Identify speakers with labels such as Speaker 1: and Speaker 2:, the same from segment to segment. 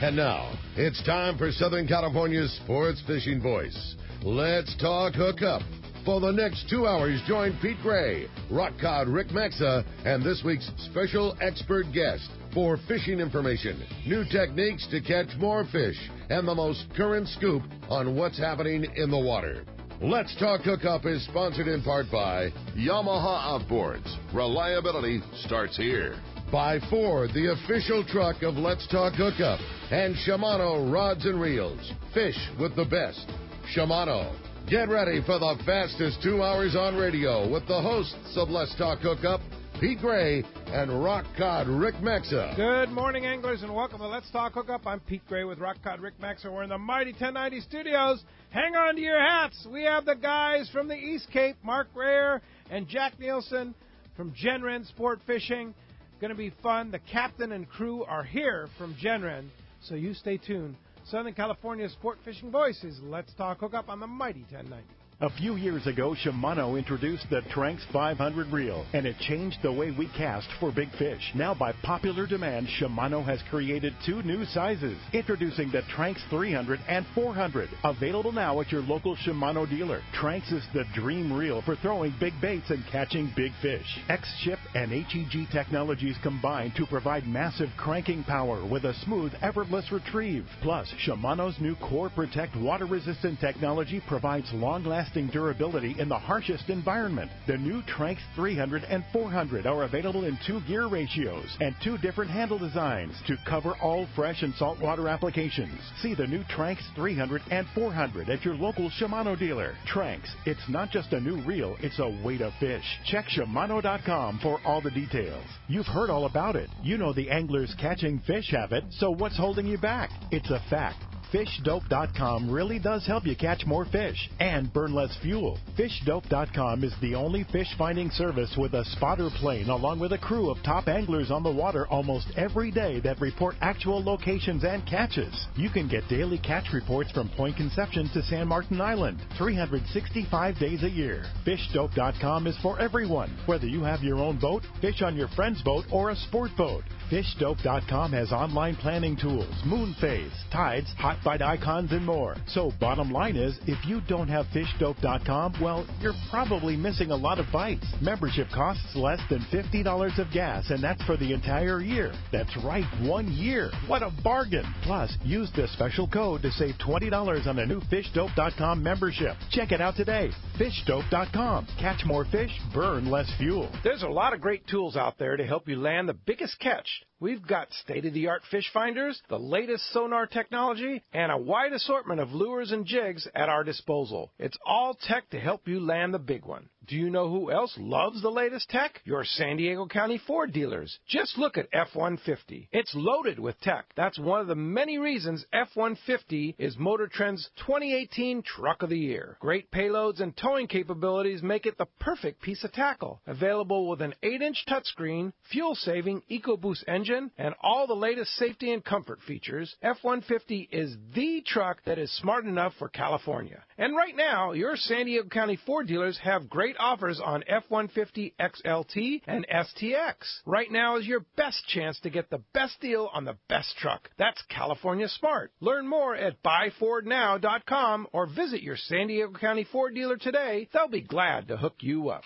Speaker 1: And now, it's time for Southern California's sports fishing voice. Let's talk hookup. For the next 2 hours, join Pete Gray, rock cod Rick Maxa, and this week's special expert guest for fishing information, new techniques to catch more fish, and the most current scoop on what's happening in the water. Let's Talk Hookup is sponsored in part by Yamaha Outboards. Reliability starts here. By Ford, the official truck of Let's Talk Hookup. And Shimano Rods and Reels. Fish with the best. Shimano. Get ready for the fastest 2 hours on radio with the hosts of Let's Talk Hookup, Pete Gray and Rock Cod Rick Maxa.
Speaker 2: Good morning, anglers, and welcome to Let's Talk Hookup. I'm Pete Gray with Rock Cod Rick Maxa. We're in the mighty 1090 studios. Hang on to your hats. We have the guys from the East Cape, Mark Rayor and Jack Nilsen from Wren Sportfishing. Going to be fun. The captain and crew are here from Wren, so you stay tuned. Southern California's sport fishing voice is Let's Talk Hookup on the mighty 1090.
Speaker 3: A few years ago, Shimano introduced the Tranx 500 reel, and it changed the way we cast for big fish. Now, by popular demand, Shimano has created two new sizes, introducing the Tranx 300 and 400, available now at your local Shimano dealer. Tranx is the dream reel for throwing big baits and catching big fish. X-Ship and HEG technologies combine to provide massive cranking power with a smooth, effortless retrieve. Plus, Shimano's new Core Protect water-resistant technology provides long-lasting durability in the harshest environment. The new Tranx 300 and 400 are available in 2 gear ratios and 2 different handle designs to cover all fresh and saltwater applications. See the new Tranx 300 and 400 at your local Shimano dealer. Tranx, it's not just a new reel, it's a way to fish. Check Shimano.com for all the details. You've heard all about it. You know the anglers catching fish have it, so what's holding you back? It's a fact. FishDope.com really does help you catch more fish and burn less fuel. FishDope.com is the only fish finding service with a spotter plane along with a crew of top anglers on the water almost every day that report actual locations and catches. You can get daily catch reports from Point Conception to San Martin Island, 365 days a year. FishDope.com is for everyone, whether you have your own boat, fish on your friend's boat, or a sport boat. FishDope.com has online planning tools, moon phase, tides, hot bite icons, and more. So bottom line is, if you don't have FishDope.com, well, you're probably missing a lot of bites. Membership costs less than $50 of gas, and that's for the entire year. That's right, 1 year. What a bargain. Plus, use this special code to save $20 on a new FishDope.com membership. Check it out today. FishDope.com. Catch more fish, burn less fuel.
Speaker 2: There's a lot of great tools out there to help you land the biggest catch. We've got state-of-the-art fish finders, the latest sonar technology, and a wide assortment of lures and jigs at our disposal. It's all tech to help you land the big one. Do you know who else loves the latest tech? Your San Diego County Ford dealers. Just look at F-150. It's loaded with tech. That's one of the many reasons F-150 is Motor Trend's 2018 Truck of the Year. Great payloads and towing capabilities make it the perfect piece of tackle. Available with an 8-inch touchscreen, fuel-saving EcoBoost engine, and all the latest safety and comfort features, F-150 is the truck that is smart enough for California. And right now, your San Diego County Ford dealers have great offers on F-150 XLT and STX. Right now is your best chance to get the best deal on the best truck. That's California smart. Learn more at buyfordnow.com or visit your San Diego County Ford dealer today. They'll be glad to hook you up.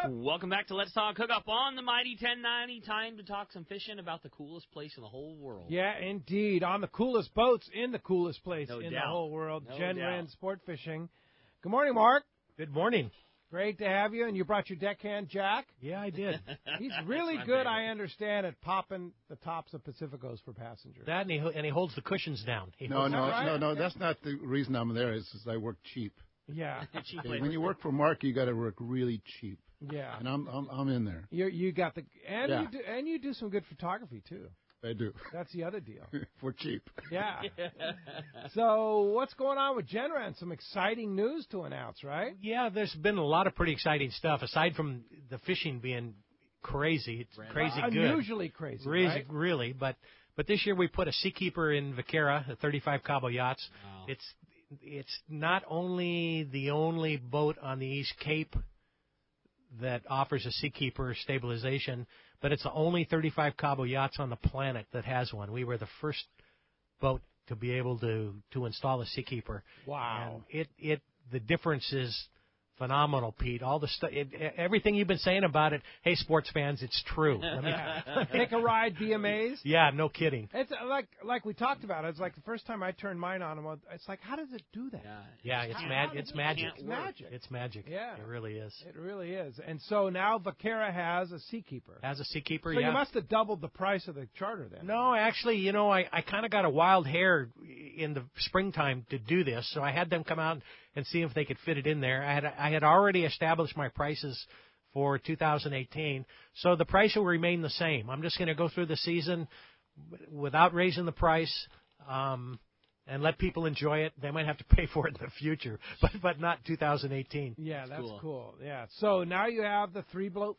Speaker 4: Welcome back to Let's Talk Hookup on the Mighty 1090. Time to talk some fishing about the coolest place in the whole world.
Speaker 2: Yeah, indeed. On the coolest boats in the coolest place
Speaker 4: No
Speaker 2: in
Speaker 4: doubt.
Speaker 2: the whole world,
Speaker 4: No
Speaker 2: Wren
Speaker 4: doubt.
Speaker 2: Sportfishing. Good morning, Mark.
Speaker 5: Good morning.
Speaker 2: Great to have you. And you brought your deckhand, Jack.
Speaker 5: Yeah, I did.
Speaker 2: He's really
Speaker 4: my
Speaker 2: good,
Speaker 4: favorite.
Speaker 2: I understand, at popping the tops of Pacificos for passengers.
Speaker 5: That and he holds the cushions down.
Speaker 6: No,
Speaker 2: right?
Speaker 6: that's not the reason I'm there. It's just I work cheap.
Speaker 2: Yeah.
Speaker 4: Cheap
Speaker 6: Okay,
Speaker 4: labor.
Speaker 6: when you work for Mark, you got to work really cheap,
Speaker 2: Yeah.
Speaker 6: and I'm in there.
Speaker 2: You got the
Speaker 6: Yeah.
Speaker 2: you do some good photography too.
Speaker 6: I do
Speaker 2: That's the other deal.
Speaker 6: for cheap.
Speaker 2: Yeah. So what's going on with Wren? Some exciting news to announce, right?
Speaker 5: Yeah, there's been a lot of pretty exciting stuff, aside from the fishing being crazy. It's crazy good.
Speaker 2: Unusually crazy, right?
Speaker 5: Really, but this year we put a Seakeeper in Vaquera, the 35 Cabo yachts.
Speaker 4: Wow.
Speaker 5: It's not only the only boat on the East Cape that offers a Seakeeper stabilization, but it's the only 35 cabo yachts on the planet that has one. We were the first boat to be able to install a Seakeeper.
Speaker 2: Wow.
Speaker 5: And the difference is phenomenal, Pete. All the everything you've been saying about it. Hey, sports fans, it's true.
Speaker 2: Take a ride, be amazed.
Speaker 5: Yeah, no kidding.
Speaker 2: It's like we talked about. It's like the first time I turned mine on, it's like, how does it do that?
Speaker 5: Yeah, it's magic.
Speaker 2: It's magic.
Speaker 5: It's magic.
Speaker 2: Yeah,
Speaker 5: it really is.
Speaker 2: It really is. And so now Vaquera has a Seakeeper.
Speaker 5: So
Speaker 2: you must have doubled the price of the charter then.
Speaker 5: No, actually, I kind of got a wild hair in the springtime to do this, so I had them come out and see if they could fit it in there. I had already established my prices for 2018, so the price will remain the same. I'm just going to go through the season without raising the price, and let people enjoy it. They might have to pay for it in the future, but not 2018.
Speaker 2: Yeah, that's cool. Yeah. So now you have the three boat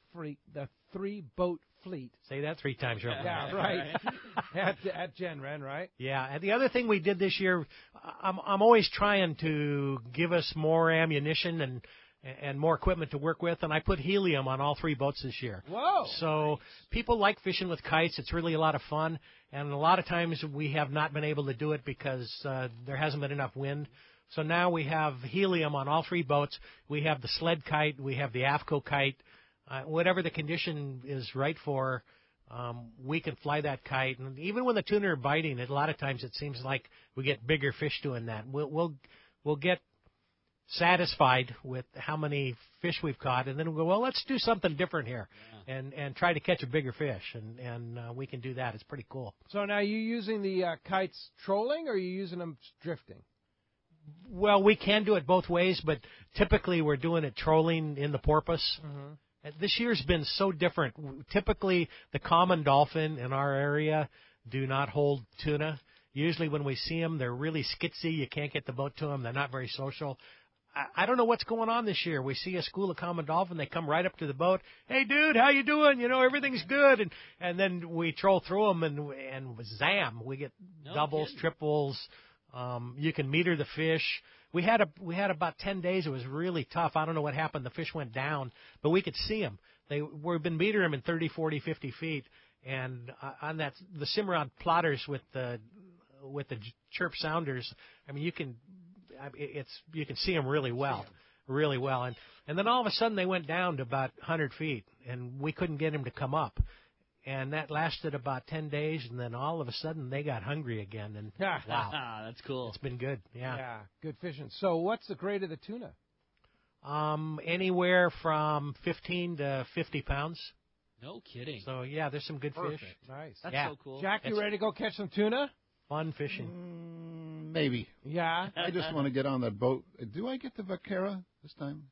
Speaker 2: fleet.
Speaker 5: Say that 3 times, right?
Speaker 2: Yeah, right. at Gen Wren, right?
Speaker 5: Yeah, and the other thing we did this year, I'm always trying to give us more ammunition and more equipment to work with, and I put helium on all 3 boats this year.
Speaker 2: Whoa!
Speaker 5: So people like fishing with kites. It's really a lot of fun, and a lot of times we have not been able to do it because there hasn't been enough wind. So now we have helium on all 3 boats. We have the sled kite. We have the AFCO kite. Whatever the condition is right for, we can fly that kite. And even when the tuna are biting, a lot of times it seems like we get bigger fish doing that. We'll get satisfied with how many fish we've caught, and then we'll go, well, let's do something different here, and try to catch a bigger fish, and we can do that. It's pretty cool.
Speaker 2: So now you using the kites trolling, or are you using them drifting?
Speaker 5: Well, we can do it both ways, but typically we're doing it trolling in the porpoise.
Speaker 2: Mm-hmm.
Speaker 5: This year's been so different. Typically, the common dolphin in our area do not hold tuna. Usually when we see them, they're really skitsy. You can't get the boat to them. They're not very social. I don't know what's going on this year. We see a school of common dolphin. They come right up to the boat. Hey, dude, how you doing? Everything's good. And then we troll through them, and zam, we get doubles, triples. You can meter the fish. We had about 10 days. It was really tough. I don't know what happened. The fish went down, but we could see them. We've been metering them in 30, 40, 50 feet, and on the Cimarron plotters with the chirp sounders. I mean, you can see them really well. And then all of a sudden they went down to about 100 feet, and we couldn't get them to come up. And that lasted about 10 days, and then all of a sudden they got hungry again. And wow,
Speaker 4: that's cool.
Speaker 5: It's been good.
Speaker 2: Yeah, good fishing. So what's the grade of the tuna?
Speaker 5: Anywhere from 15 to 50 pounds.
Speaker 4: No kidding.
Speaker 5: So yeah, there's some good fish.
Speaker 2: Nice.
Speaker 4: That's so cool.
Speaker 2: Jack, you ready to go catch some tuna?
Speaker 5: Fun fishing.
Speaker 6: Maybe.
Speaker 2: Yeah.
Speaker 6: I just want to get on that boat. Do I get the Vaquera this time?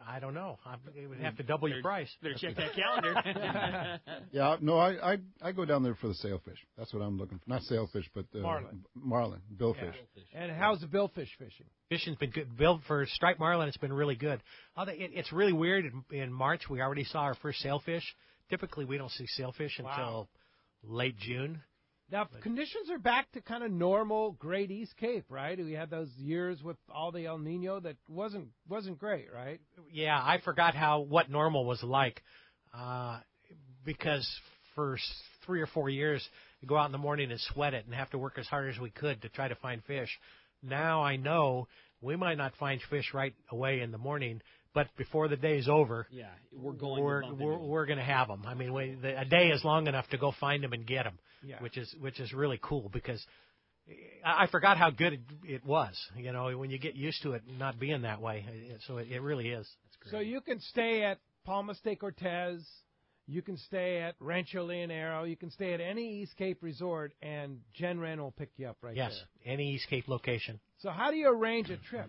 Speaker 5: I don't know. It would have to double your price.
Speaker 4: Better check that calendar.
Speaker 6: Yeah, no, I go down there for the sailfish. That's what I'm looking for. Not sailfish, but marlin, billfish.
Speaker 2: And how's the billfish fishing?
Speaker 5: Fishing's been good. For striped marlin, it's been really good. It's really weird. In March, we already saw our first sailfish. Typically, we don't see sailfish until late June.
Speaker 2: Now, conditions are back to kind of normal Great East Cape, right? We had those years with all the El Nino that wasn't great, right?
Speaker 5: Yeah, I forgot what normal was like, because for 3 or 4 years, we go out in the morning and sweat it and have to work as hard as we could to try to find fish. Now I know we might not find fish right away in the morning, but before the day's over, we're going to have them. I mean, a day is long enough to go find them and get them, which is really cool, because I forgot how good it was. When you get used to it not being that way, so it really is.
Speaker 2: That's great. So you can stay at Palmas de Cortez, you can stay at Rancho Leonero, you can stay at any East Cape resort, and Gen Wren will pick you up there.
Speaker 5: Yes, any East Cape location.
Speaker 2: So how do you arrange a trip?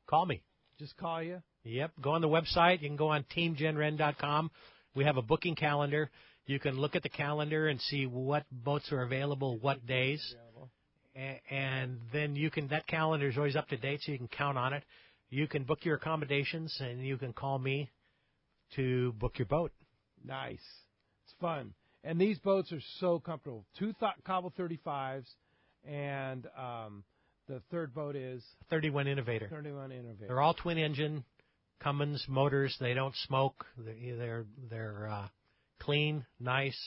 Speaker 5: Call me.
Speaker 2: Just call you?
Speaker 5: Yep. Go on the website. You can go on teamgenwren.com. We have a booking calendar. You can look at the calendar and see what boats are available, what days. And then that calendar is always up to date, so you can count on it. You can book your accommodations, and you can call me to book your boat.
Speaker 2: Nice. It's fun. And these boats are so comfortable. 2 Cobble 35s, and the third boat is
Speaker 5: 31 Innovator.
Speaker 2: 31 Innovator.
Speaker 5: They're all twin engine Cummins motors. They don't smoke. They're clean, nice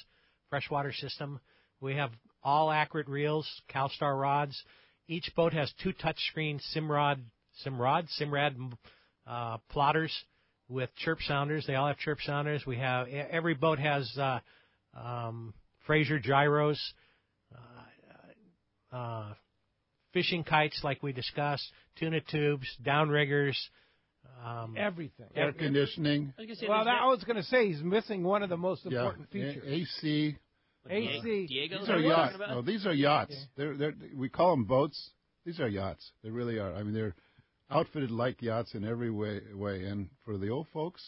Speaker 5: freshwater system. We have all accurate reels, CalStar rods. Each boat has 2 touchscreen Simrad plotters with chirp sounders. They all have chirp sounders. We have every boat has Fraser gyros, fishing kites like we discussed, tuna tubes, downriggers.
Speaker 2: Everything.
Speaker 6: Air conditioning.
Speaker 2: I was going to say he's missing one of the most important features.
Speaker 6: AC.
Speaker 4: Diego,
Speaker 6: these are yachts. No, these are yachts. Okay. We call them boats. These are yachts. They really are. I mean, they're outfitted like yachts in every way. And for the old folks,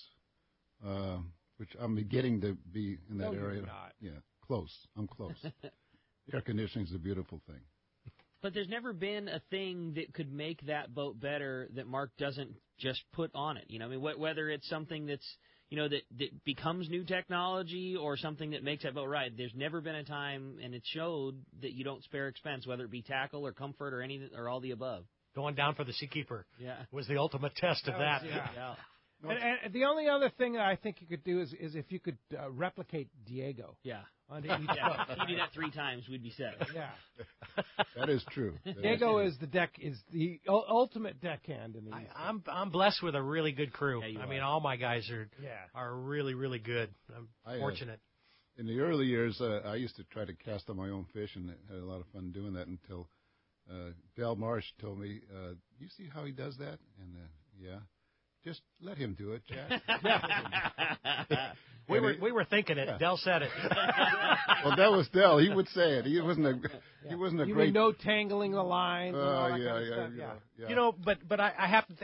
Speaker 6: which I'm beginning to be in that area.
Speaker 2: You're not.
Speaker 6: Yeah, close. I'm close. Air conditioning is a beautiful thing.
Speaker 4: But there's never been a thing that could make that boat better that Mark doesn't just put on it. I mean, whether it's something that's, that becomes new technology or something that makes that boat right. There's never been a time, and it showed, that you don't spare expense, whether it be tackle or comfort or anything or all the above.
Speaker 5: Going down for the Seakeeper was the ultimate test of that.
Speaker 2: Yeah. And the only other thing that I think you could do is if you could replicate Diego.
Speaker 4: Yeah.
Speaker 2: Onto
Speaker 4: If you do that 3 times, we'd be set.
Speaker 2: Yeah.
Speaker 6: That is true.
Speaker 2: Diego is the ultimate deckhand in the East.
Speaker 5: I'm blessed with a really good crew.
Speaker 4: Yeah,
Speaker 5: I mean, all my guys are really, really good. I'm fortunate.
Speaker 6: In the early years, I used to try to cast on my own fish, and had a lot of fun doing that until Del Marsh told me, "You see how he does that?" And just let him do it, Jack.
Speaker 5: We were thinking it. Yeah. Del said it.
Speaker 6: Well, that was Del. He would say it. He wasn't a
Speaker 2: you
Speaker 6: great.
Speaker 2: mean no tangling the lines. And all that kind of stuff.
Speaker 5: Yeah. But I have to.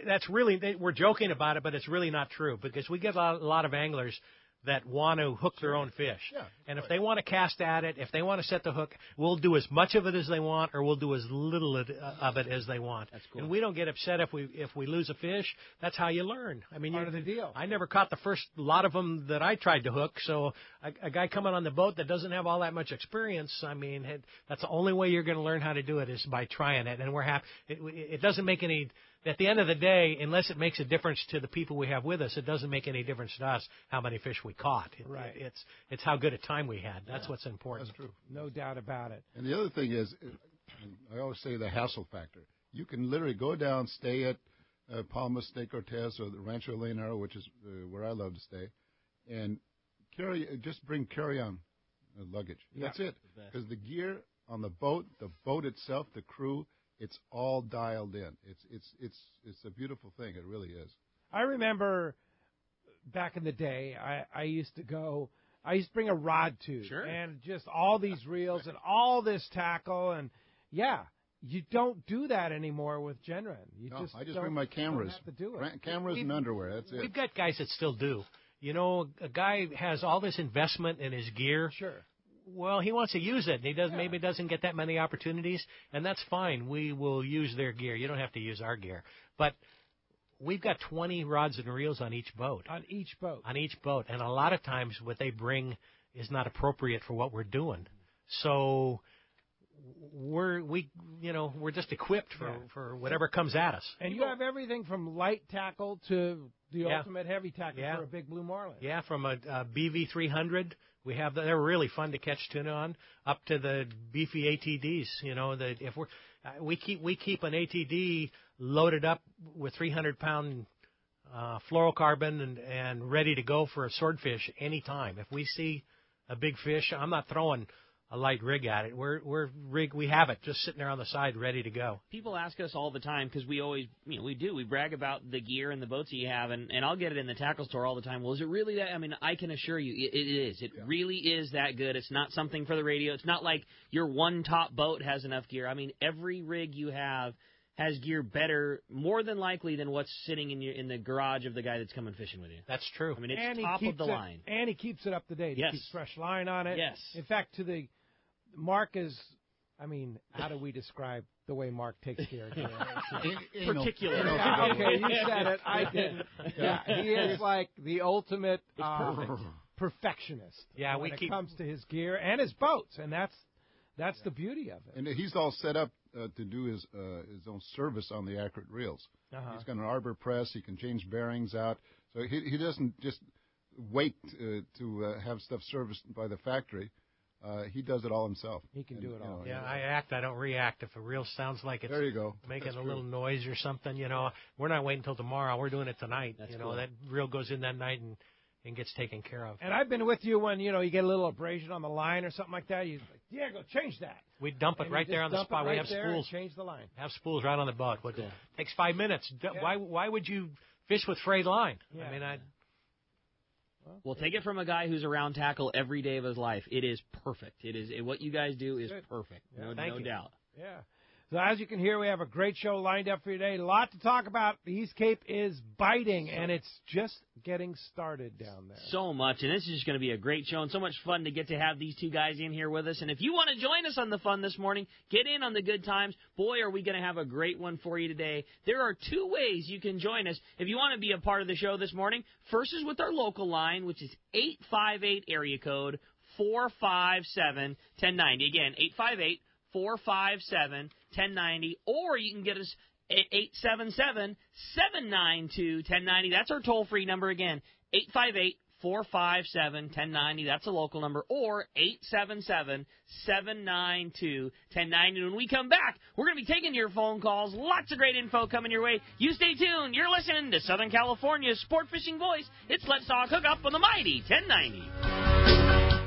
Speaker 5: That's really, we're joking about it, but it's really not true, because we get a lot of anglers that want to hook their own fish.
Speaker 6: Yeah,
Speaker 5: and if they want to cast at it, if they want to set the hook, we'll do as much of it as they want, or we'll do as little of it as they want.
Speaker 4: That's cool.
Speaker 5: And we don't get upset if we lose a fish. That's how you learn. I mean,
Speaker 2: part of the deal.
Speaker 5: I never caught the first lot of them that I tried to hook, so a guy coming on the boat that doesn't have all that much experience, I mean, that's the only way you're going to learn how to do it is by trying it. And we're happy. It doesn't make any. At the end of the day, unless it makes a difference to the people we have with us, it doesn't make any difference to us how many fish we caught.
Speaker 2: Right.
Speaker 5: It's how good a time we had. That's what's important.
Speaker 6: That's true.
Speaker 2: No doubt about it.
Speaker 6: And the other thing is, I always say the hassle factor. You can literally go down, stay at Palmas de Cortez or the Rancho Leonardo, which is where I love to stay, and just bring carry-on luggage.
Speaker 2: Yeah.
Speaker 6: That's it. Because the gear on the boat itself, the crew, it's all dialed in. It's a beautiful thing. It really is.
Speaker 2: I remember back in the day, I used to bring a rod tube.
Speaker 4: Sure.
Speaker 2: And just all these reels and all this tackle. And, you don't do that anymore with Genren.
Speaker 6: I just bring my cameras.
Speaker 2: Don't have to do it.
Speaker 6: Cameras and underwear. That's it.
Speaker 5: We've got guys that still do. A guy has all this investment in his gear.
Speaker 2: Sure.
Speaker 5: Well, he wants to use it, and he maybe doesn't get that many opportunities, and that's fine. We will use their gear. You don't have to use our gear. But we've got 20 rods and reels on each boat.
Speaker 2: On each boat.
Speaker 5: And a lot of times what they bring is not appropriate for what we're doing. So we're just equipped for whatever comes at us.
Speaker 2: And you have everything from light tackle to the ultimate heavy tackle for a big blue marlin.
Speaker 5: Yeah, from a BV 300. They're really fun to catch tuna on, up to the beefy ATDs. We keep an ATD loaded up with 300-pound fluorocarbon and ready to go for a swordfish anytime. If we see a big fish, I'm not throwing a light rig at it. We have it just sitting there on the side ready to go.
Speaker 4: People ask us all the time, because we always, we brag about the gear and the boats that you have, and I'll get it in the tackle store all the time. Well, is it really that? I mean, I can assure you it is. It really is that good. It's not something for the radio. It's not like your one top boat has enough gear. I mean, every rig you have has gear better, more than likely, than what's sitting in the garage of the guy that's coming fishing with you.
Speaker 5: That's true.
Speaker 4: I mean, it's top of the line.
Speaker 2: And he keeps it up to date.
Speaker 4: Yes.
Speaker 2: He keeps fresh line on it.
Speaker 4: Yes.
Speaker 2: In fact, Mark is, how do we describe the way Mark takes care of gear?
Speaker 4: Particular.
Speaker 2: Okay, you said it. I didn't. Yeah, he is like the ultimate perfectionist when it comes to his gear and his boats, and that's the beauty of it.
Speaker 6: And he's all set up to do his own service on the accurate reels. He's got an arbor press. He can change bearings out. So he doesn't just wait to have stuff serviced by the factory. He does it all himself.
Speaker 2: He can do it all.
Speaker 5: Yeah, I act, I don't react. If a reel sounds like it's
Speaker 6: there you go.
Speaker 5: making a little noise or something, we're not waiting until tomorrow. We're doing it tonight.
Speaker 4: That's cool.
Speaker 5: That reel goes in that night and gets taken care of.
Speaker 2: And I've been with you when, you get a little abrasion on the line or something like that. You like, Diego, change that.
Speaker 5: We dump it right there on the spot. We have spools.
Speaker 2: Change the line.
Speaker 5: Have spools right on the boat.
Speaker 4: Cool.
Speaker 5: It takes 5 minutes. Why would you fish with frayed line?
Speaker 2: Yeah.
Speaker 5: I mean,
Speaker 4: Well, take it from a guy who's around tackle every day of his life. It is perfect. What you guys do is perfect.
Speaker 2: Yeah,
Speaker 4: no doubt.
Speaker 2: Yeah. So as you can hear, we have a great show lined up for you today. A lot to talk about. The East Cape is biting, and it's just getting started down there.
Speaker 4: So much, and this is just going to be a great show and so much fun to get to have these two guys in here with us. And if you want to join us on the fun this morning, get in on the good times. Boy, are we going to have a great one for you today. There are 2 ways you can join us if you want to be a part of the show this morning. First is with our local line, which is 858 area code 457-1090. Again, 858-457-1090, or you can get us at 877-792-1090. That's our toll-free number again, 858-457-1090. That's a local number, or 877-792-1090. When we come back, we're going to be taking your phone calls. Lots of great info coming your way. You stay tuned. You're listening to Southern California's Sport Fishing Voice. It's Let's Talk Hookup on the mighty 1090.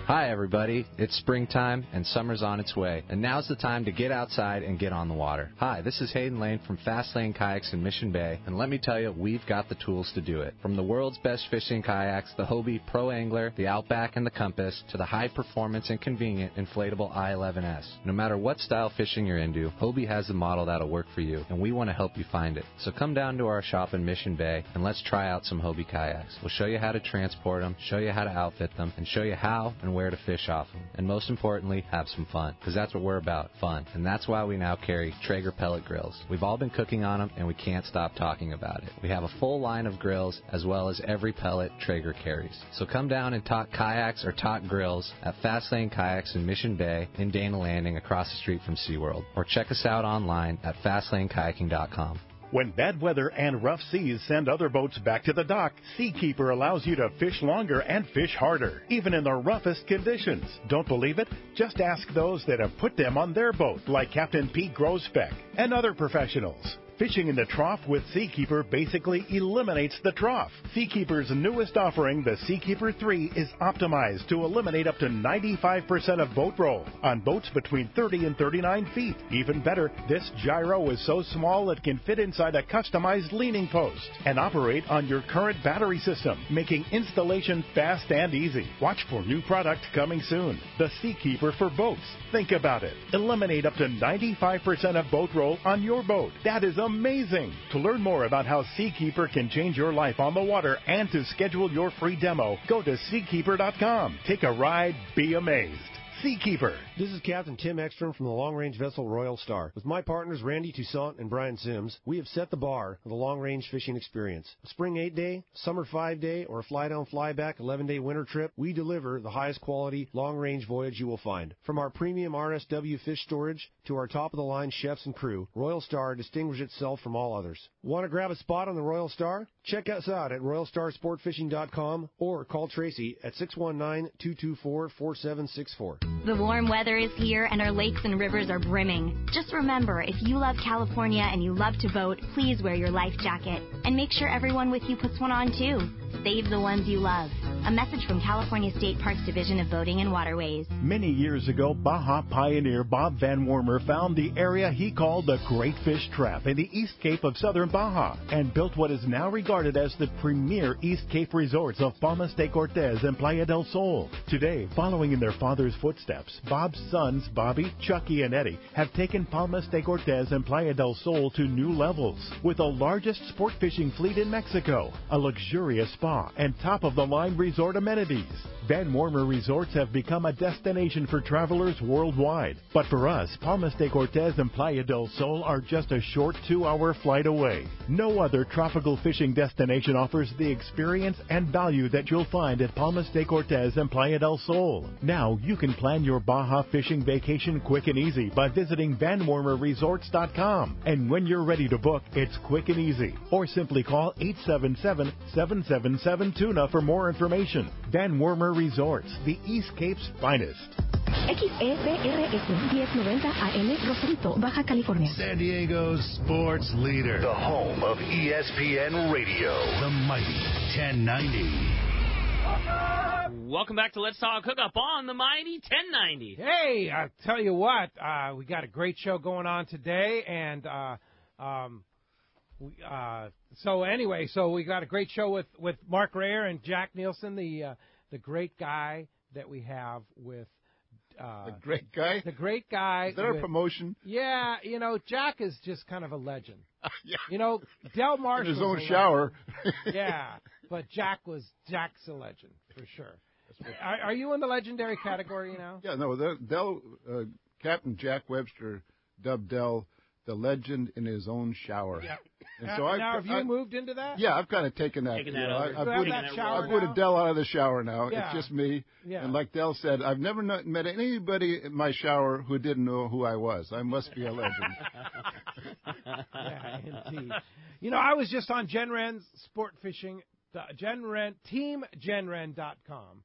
Speaker 7: Hi, everybody. It's springtime, and summer's on its way. And now's the time to get outside and get on the water. Hi, this is Hayden Lane from Fast Lane Kayaks in Mission Bay, and let me tell you, we've got the tools to do it. From the world's best fishing kayaks, the Hobie Pro Angler, the Outback, and the Compass, to the high-performance and convenient inflatable I-11S. No matter what style fishing you're into, Hobie has the model that'll work for you, and we want to help you find it. So come down to our shop in Mission Bay, and let's try out some Hobie kayaks. We'll show you how to transport them, show you how to outfit them, and show you how and where to fish off them. And most importantly, have some fun, because that's what we're about, fun. And that's why we now carry Traeger pellet grills. We've all been cooking on them, and we can't stop talking about it. We have a full line of grills, as well as every pellet Traeger carries. So come down and talk kayaks or talk grills at Fast Lane Kayaks in Mission Bay in Dana Landing across the street from SeaWorld. Or check us out online at fastlanekayaking.com.
Speaker 3: When bad weather and rough seas send other boats back to the dock, Seakeeper allows you to fish longer and fish harder, even in the roughest conditions. Don't believe it? Just ask those that have put them on their boat, like Captain Pete Grosbeck and other professionals. Fishing in the trough with Seakeeper basically eliminates the trough. Seakeeper's newest offering, the Seakeeper 3, is optimized to eliminate up to 95% of boat roll on boats between 30 and 39 feet. Even better, this gyro is so small it can fit inside a customized leaning post and operate on your current battery system, making installation fast and easy. Watch for new product coming soon. The Seakeeper for boats. Think about it. Eliminate up to 95% of boat roll on your boat. That is amazing. To learn more about how Seakeeper can change your life on the water and to schedule your free demo, go to seakeeper.com. Take a ride, be amazed. Seakeeper.
Speaker 8: This is Captain Tim Ekstrom from the long-range vessel Royal Star. With my partners Randy Toussaint and Brian Sims, we have set the bar for the long-range fishing experience. A spring 8-day, summer 5-day, or a fly-down, fly-back 11-day winter trip, we deliver the highest quality long-range voyage you will find. From our premium RSW fish storage to our top-of-the-line chefs and crew, Royal Star distinguishes itself from all others. Want to grab a spot on the Royal Star? Check us out at RoyalStarSportFishing.com or call Tracy at 619-224-4764.
Speaker 9: The warm weather is here and our lakes and rivers are brimming. Just remember, if you love California and you love to boat, please wear your life jacket. And make sure everyone with you puts one on too. Save the ones you love. A message from California State Parks Division of Boating and Waterways.
Speaker 3: Many years ago, Baja pioneer Bob Van Wormer found the area he called the Great Fish Trap in the East Cape of southern Baja and built what is now regarded as the premier East Cape resorts of Palmas de Cortez and Playa del Sol. Today, following in their father's footsteps, Bob's sons, Bobby, Chucky, and Eddie, have taken Palmas de Cortez and Playa del Sol to new levels. With the largest sport fishing fleet in Mexico, a luxurious spa, and top-of-the-line resort amenities, Van Wormer Resorts have become a destination for travelers worldwide. But for us, Palmas de Cortez and Playa del Sol are just a short 2-hour flight away. No other tropical fishing destination offers the experience and value that you'll find at Palmas de Cortez and Playa del Sol. Now you can plan your Baja fishing vacation quick and easy by visiting VanWormerResorts.com. And when you're ready to book, it's quick and easy. Or simply call 877-777-TUNA for more information. destination. Dan Wormer Resorts, the East Cape's finest.
Speaker 10: XEPRS 1090 AM Rosarito, Baja California.
Speaker 1: San Diego's sports leader.
Speaker 11: The home of ESPN Radio.
Speaker 1: The mighty 1090.
Speaker 4: Welcome back to Let's Talk Hookup on the mighty 1090.
Speaker 2: Hey, I tell you what, we got a great show going on today, and so we got a great show with Mark Rayor and Jack Nilsen, the great guy that we have with.
Speaker 6: The great guy?
Speaker 2: The great guy.
Speaker 6: Is that a promotion?
Speaker 2: Yeah, Jack is just kind of a legend.
Speaker 6: Yeah.
Speaker 2: Del Marsh
Speaker 6: in his own shower.
Speaker 2: Yeah, but Jack's a legend, for sure. Are you in the legendary category now?
Speaker 6: Yeah, no, Captain Jack Webster dubbed Del the legend in his own shower.
Speaker 2: Yeah.
Speaker 6: And
Speaker 2: have you moved into that?
Speaker 6: Yeah, I've kind of taken that. I've put Adele out of the shower now.
Speaker 2: Yeah.
Speaker 6: It's just me.
Speaker 2: Yeah.
Speaker 6: And like Del said, I've never met anybody in my shower who didn't know who I was. I must be a legend.
Speaker 2: Yeah, indeed. I was just on Jen Wren's Sportfishing, teamgenren.com.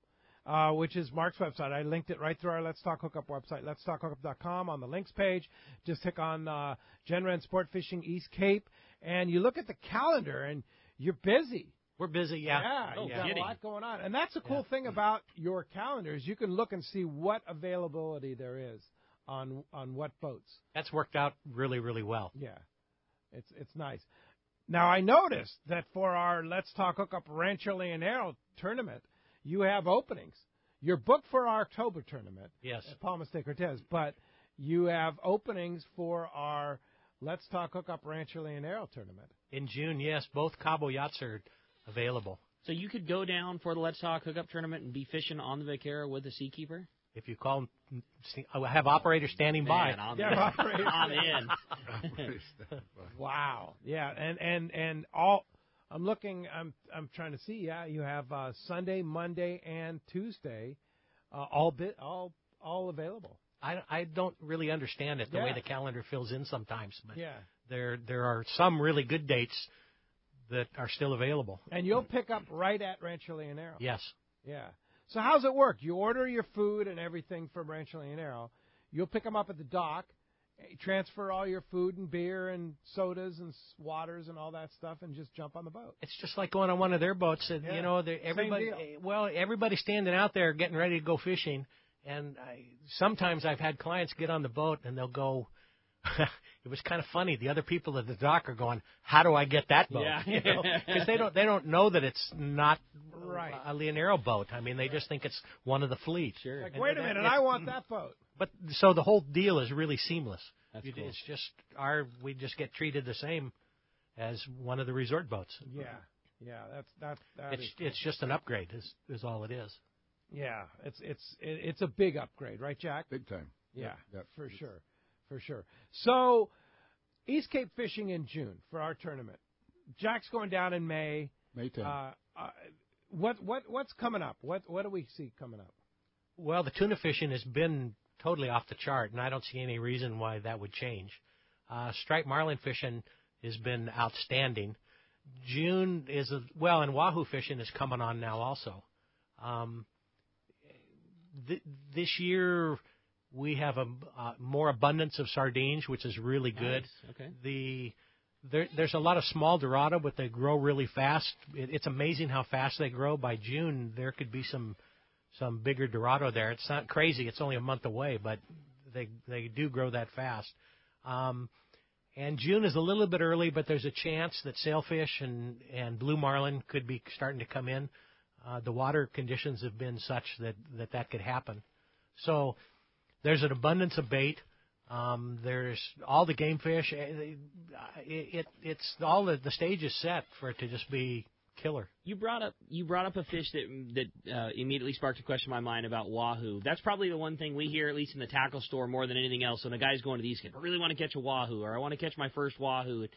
Speaker 2: Which is Mark's website. I linked it right through our Let's Talk Hookup website, letstalkhookup.com. On the links page, just click on Jen Wren Sportfishing East Cape, and you look at the calendar, and you're busy.
Speaker 5: We're busy, yeah.
Speaker 2: Yeah, you've got a lot going on. And that's the cool thing about your calendars. You can look and see what availability there is on what boats.
Speaker 5: That's worked out really, really well.
Speaker 2: Yeah, it's nice. Now, I noticed that for our Let's Talk Hookup Rancho Leonero tournament, you have openings. You're booked for our October tournament.
Speaker 5: Yes.
Speaker 2: At Palmas de Cortez, but you have openings for our Let's Talk Hookup Rancho Leonero tournament.
Speaker 5: In June, yes. Both Cabo yachts are available.
Speaker 4: So you could go down for the Let's Talk Hookup tournament and be fishing on the Vaquero with a Seakeeper?
Speaker 5: If you call them, I have operators standing by.
Speaker 4: I'm in.
Speaker 2: Wow. Yeah, and all... I'm looking. I'm trying to see. Yeah, you have Sunday, Monday, and Tuesday, all available.
Speaker 5: I don't really understand it the way the calendar fills in sometimes, but
Speaker 2: yeah,
Speaker 5: there are some really good dates that are still available.
Speaker 2: And you'll pick up right at Rancho Leonero.
Speaker 5: Yes.
Speaker 2: Yeah. So how's it work? You order your food and everything from Rancho Leonero. You'll pick them up at the dock. Transfer all your food and beer and sodas and waters and all that stuff, and just jump on the boat.
Speaker 5: It's just like going on one of their boats. And, everybody's standing out there getting ready to go fishing. And sometimes I've had clients get on the boat and they'll go. It was kind of funny. The other people at the dock are going, "How do I get that boat?"
Speaker 4: Yeah.
Speaker 5: Because they don't know that it's not a Leonero boat. I mean, they just think it's one of the fleet.
Speaker 4: Sure.
Speaker 2: Like, wait a minute, I want that boat.
Speaker 5: But so the whole deal is really seamless.
Speaker 4: That's cool.
Speaker 5: It's just we just get treated the same as one of the resort boats.
Speaker 2: Yeah, that
Speaker 5: it's just an upgrade is all it is.
Speaker 2: Yeah, it's a big upgrade, right, Jack?
Speaker 6: Big time.
Speaker 2: Yeah,
Speaker 6: yep.
Speaker 2: For sure. So, East Cape fishing in June for our tournament. Jack's going down in May.
Speaker 6: May 10th.
Speaker 2: What's coming up? What do we see coming up?
Speaker 5: Well, the tuna fishing has been totally off the chart, and I don't see any reason why that would change. Striped marlin fishing has been outstanding. June and wahoo fishing is coming on now also. This year we have a more abundance of sardines, which is really good.
Speaker 4: Nice. Okay.
Speaker 5: There's a lot of small dorado, but they grow really fast. It's amazing how fast they grow. By June, there could be some bigger dorado there. It's not crazy. It's only a month away, but they do grow that fast. And June is a little bit early, but there's a chance that sailfish and blue marlin could be starting to come in. The water conditions have been such that could happen. So there's an abundance of bait. There's all the game fish. It's all the stage is set for it to just be killer.
Speaker 4: You brought up a fish that immediately sparked a question in my mind about wahoo. That's probably the one thing we hear, at least in the tackle store, more than anything else. When a guy's going to the East Cape, I really want to catch a wahoo, or I want to catch my first wahoo.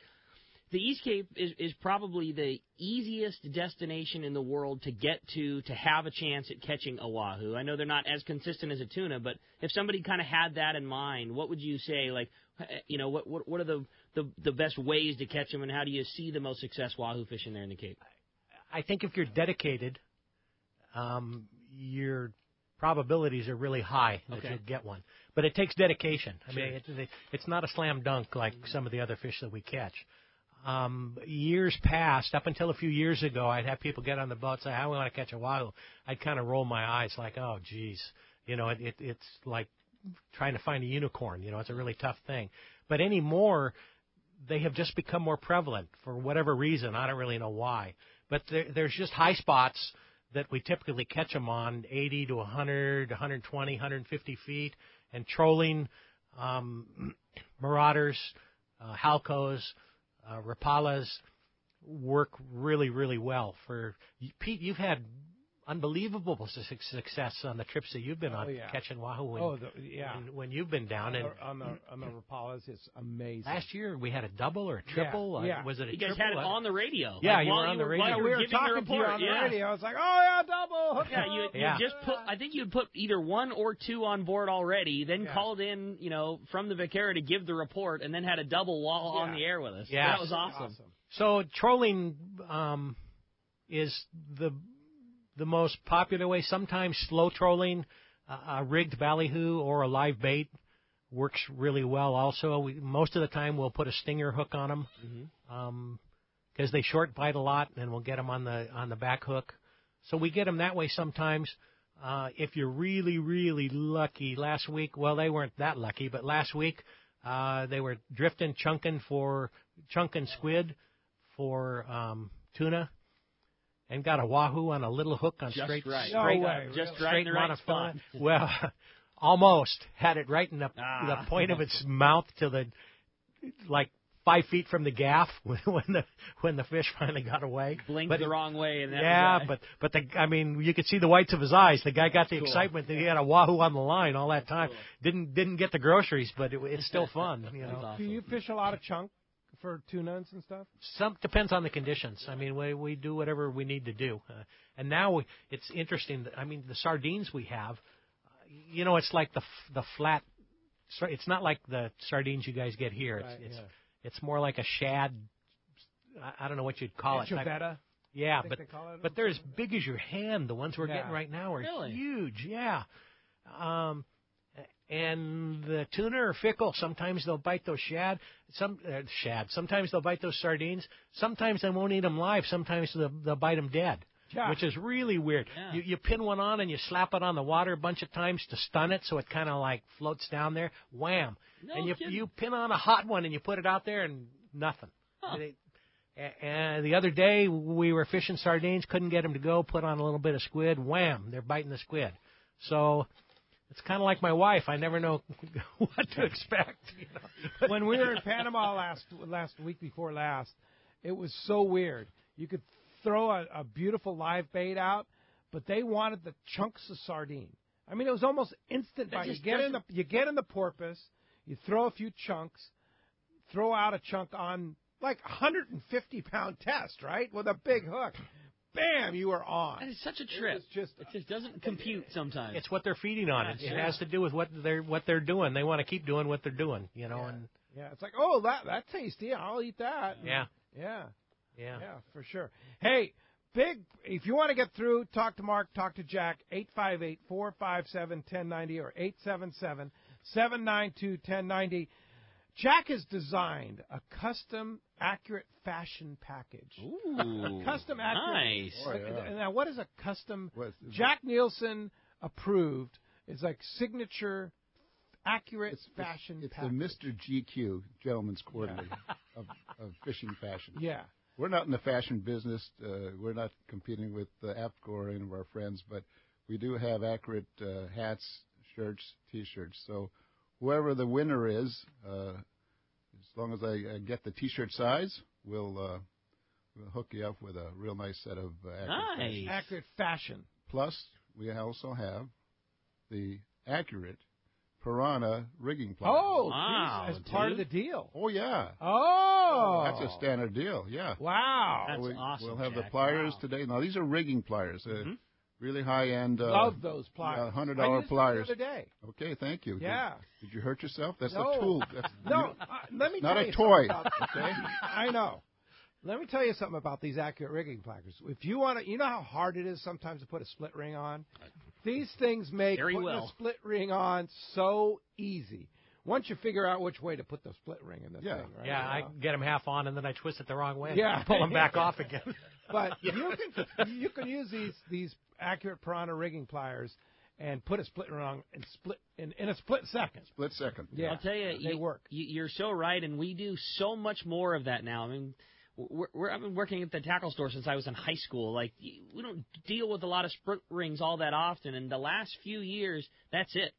Speaker 4: The East Cape is probably the easiest destination in the world to get to have a chance at catching a wahoo. I know they're not as consistent as a tuna, but if somebody kind of had that in mind, what would you say? Like, what are the best ways to catch them, and how do you see the most success wahoo fishing there in the Cape?
Speaker 5: I think if you're dedicated, your probabilities are really high that you'll get one. But it takes dedication. I mean, it's not a slam dunk like some of the other fish that we catch. Years past, up until a few years ago, I'd have people get on the boat and say, "How we want to catch a wahoo?" I'd kind of roll my eyes like, "Oh, geez." It's like trying to find a unicorn. It's a really tough thing. But anymore, they have just become more prevalent for whatever reason. I don't really know why. But there's just high spots that we typically catch them on, 80 to 100, 120, 150 feet. And trolling, marauders, halcos, rapalas work really, really well. Pete, you've had unbelievable success on the trips that you've been on catching wahoo. When you've been down
Speaker 12: on the Rapalas, it's amazing.
Speaker 5: Last year we had a double or a triple. Was it a triple?
Speaker 4: You guys had it on the radio.
Speaker 5: Yeah, you were on the radio.
Speaker 12: While we were talking to you on the radio. I was like, "Oh yeah, double."
Speaker 4: Yeah, you just put. I think you'd put either 1 or 2 on board already. Then called in, from the Vaquera to give the report, and then had a double while on the air with us.
Speaker 5: Yeah,
Speaker 4: that was awesome.
Speaker 5: So trolling is the most popular way. Sometimes slow trolling, a rigged ballyhoo or a live bait works really well also. Most of the time we'll put a stinger hook on them because they short bite a lot, and we'll get them on the back hook. So we get them that way sometimes. If you're really, really lucky, last week, well, they weren't that lucky, but last week they were drifting, chunking squid for tuna. And got a wahoo on a little hook on straight
Speaker 4: right
Speaker 5: straight
Speaker 4: in the right spot.
Speaker 5: Well, almost had it right in the point of its mouth to the 5 feet from the gaff when the fish finally got away.
Speaker 4: Blinked the wrong way, and
Speaker 5: but you could see the whites of his eyes. The guy got the excitement that he had a wahoo on the line all that time.
Speaker 4: Cool.
Speaker 5: Didn't get the groceries, but it's still fun.
Speaker 12: Awesome. Do you fish a lot of chunk for tunas and stuff?
Speaker 5: Depends on the conditions. I mean, we do whatever we need to do. And now it's interesting. The sardines we have, it's like the flat. It's not like the sardines you guys get here. It's more like a shad. I don't know what you'd call it.
Speaker 12: Chavetta.
Speaker 5: Yeah, but they're as big as your hand. The ones we're getting right now are huge. Yeah. And the tuna are fickle. Sometimes they'll bite those shad. Sometimes they'll bite those sardines. Sometimes they won't eat them live. Sometimes they'll bite them dead, which is really weird. Yeah. You pin one on and you slap it on the water a bunch of times to stun it so it kind of like floats down there. Wham!
Speaker 4: No
Speaker 5: and
Speaker 4: kidding.
Speaker 5: you pin on a hot one and you put it out there and nothing.
Speaker 4: Huh.
Speaker 5: And the other day we were fishing sardines, couldn't get them to go. Put on a little bit of squid. Wham! They're biting the squid. So it's kind of like my wife. I never know what to expect.
Speaker 12: When we were in Panama last week before last, it was so weird. You could throw a beautiful live bait out, but they wanted the chunks of sardine. I mean, it was almost instant bite. You get in the porpoise, you throw a few chunks, throw out a chunk on like 150-pound test, right, with a big hook. Bam, you are on.
Speaker 4: That is such a trip. It just doesn't compute sometimes.
Speaker 5: It's what they're feeding on. It has to do with what they're doing. They want to keep doing what they're doing, And
Speaker 12: it's like, oh, that's tasty. I'll eat that.
Speaker 5: Yeah,
Speaker 12: for sure. Hey, if you want to get through, talk to Mark, talk to Jack, 858-457-1090 or 877-792-1090. Jack has designed a custom accurate fashion package.
Speaker 4: Ooh,
Speaker 12: custom accurate.
Speaker 4: Nice.
Speaker 6: Oh, yeah.
Speaker 12: Now, what is a custom? Jack Nilsen approved. It's like signature accurate fashion package.
Speaker 6: It's the Mr. GQ, Gentleman's Quarterly of fishing fashion.
Speaker 12: Yeah.
Speaker 6: We're not in the fashion business. We're not competing with APCO or any of our friends, but we do have accurate hats, shirts, T-shirts. So whoever the winner is, as long as I get the T-shirt size, we'll hook you up with a real nice set of
Speaker 12: accurate fashion.
Speaker 6: Plus, we also have the accurate Piranha rigging pliers.
Speaker 12: Oh, wow. As part of the deal.
Speaker 6: Oh, yeah.
Speaker 12: Oh.
Speaker 6: That's a standard deal, yeah.
Speaker 12: Wow.
Speaker 4: That's awesome,
Speaker 6: We'll have
Speaker 4: Jack.
Speaker 6: the pliers today. Now, these are rigging pliers. Really high-end.
Speaker 12: Love those pliers.
Speaker 6: $100 pliers.
Speaker 12: The other day.
Speaker 6: Okay, thank you.
Speaker 12: Yeah.
Speaker 6: Did you hurt yourself? That's
Speaker 12: no.
Speaker 6: a tool.
Speaker 12: No, let me
Speaker 6: not
Speaker 12: tell
Speaker 6: a
Speaker 12: you
Speaker 6: toy.
Speaker 12: Okay, I know. Let me tell you something about these accurate rigging plackers. If you want to, you know how hard it is sometimes to put a split ring on? These things make putting a split ring on so easy. Once you figure out which way to put the split ring in the thing, right?
Speaker 5: Yeah, I get them half on and then I twist it the wrong way.
Speaker 12: Yeah,
Speaker 5: pull them back off again.
Speaker 12: But you can use these accurate piranha rigging pliers and put a split ring on and split in a split second.
Speaker 6: Split second.
Speaker 12: Yeah,
Speaker 4: I'll tell you,
Speaker 12: they work.
Speaker 4: You're so right, and we do so much more of that now. I mean, I've been working at the tackle store since I was in high school. Like, we don't deal with a lot of split rings all that often, and the last few years, that's it.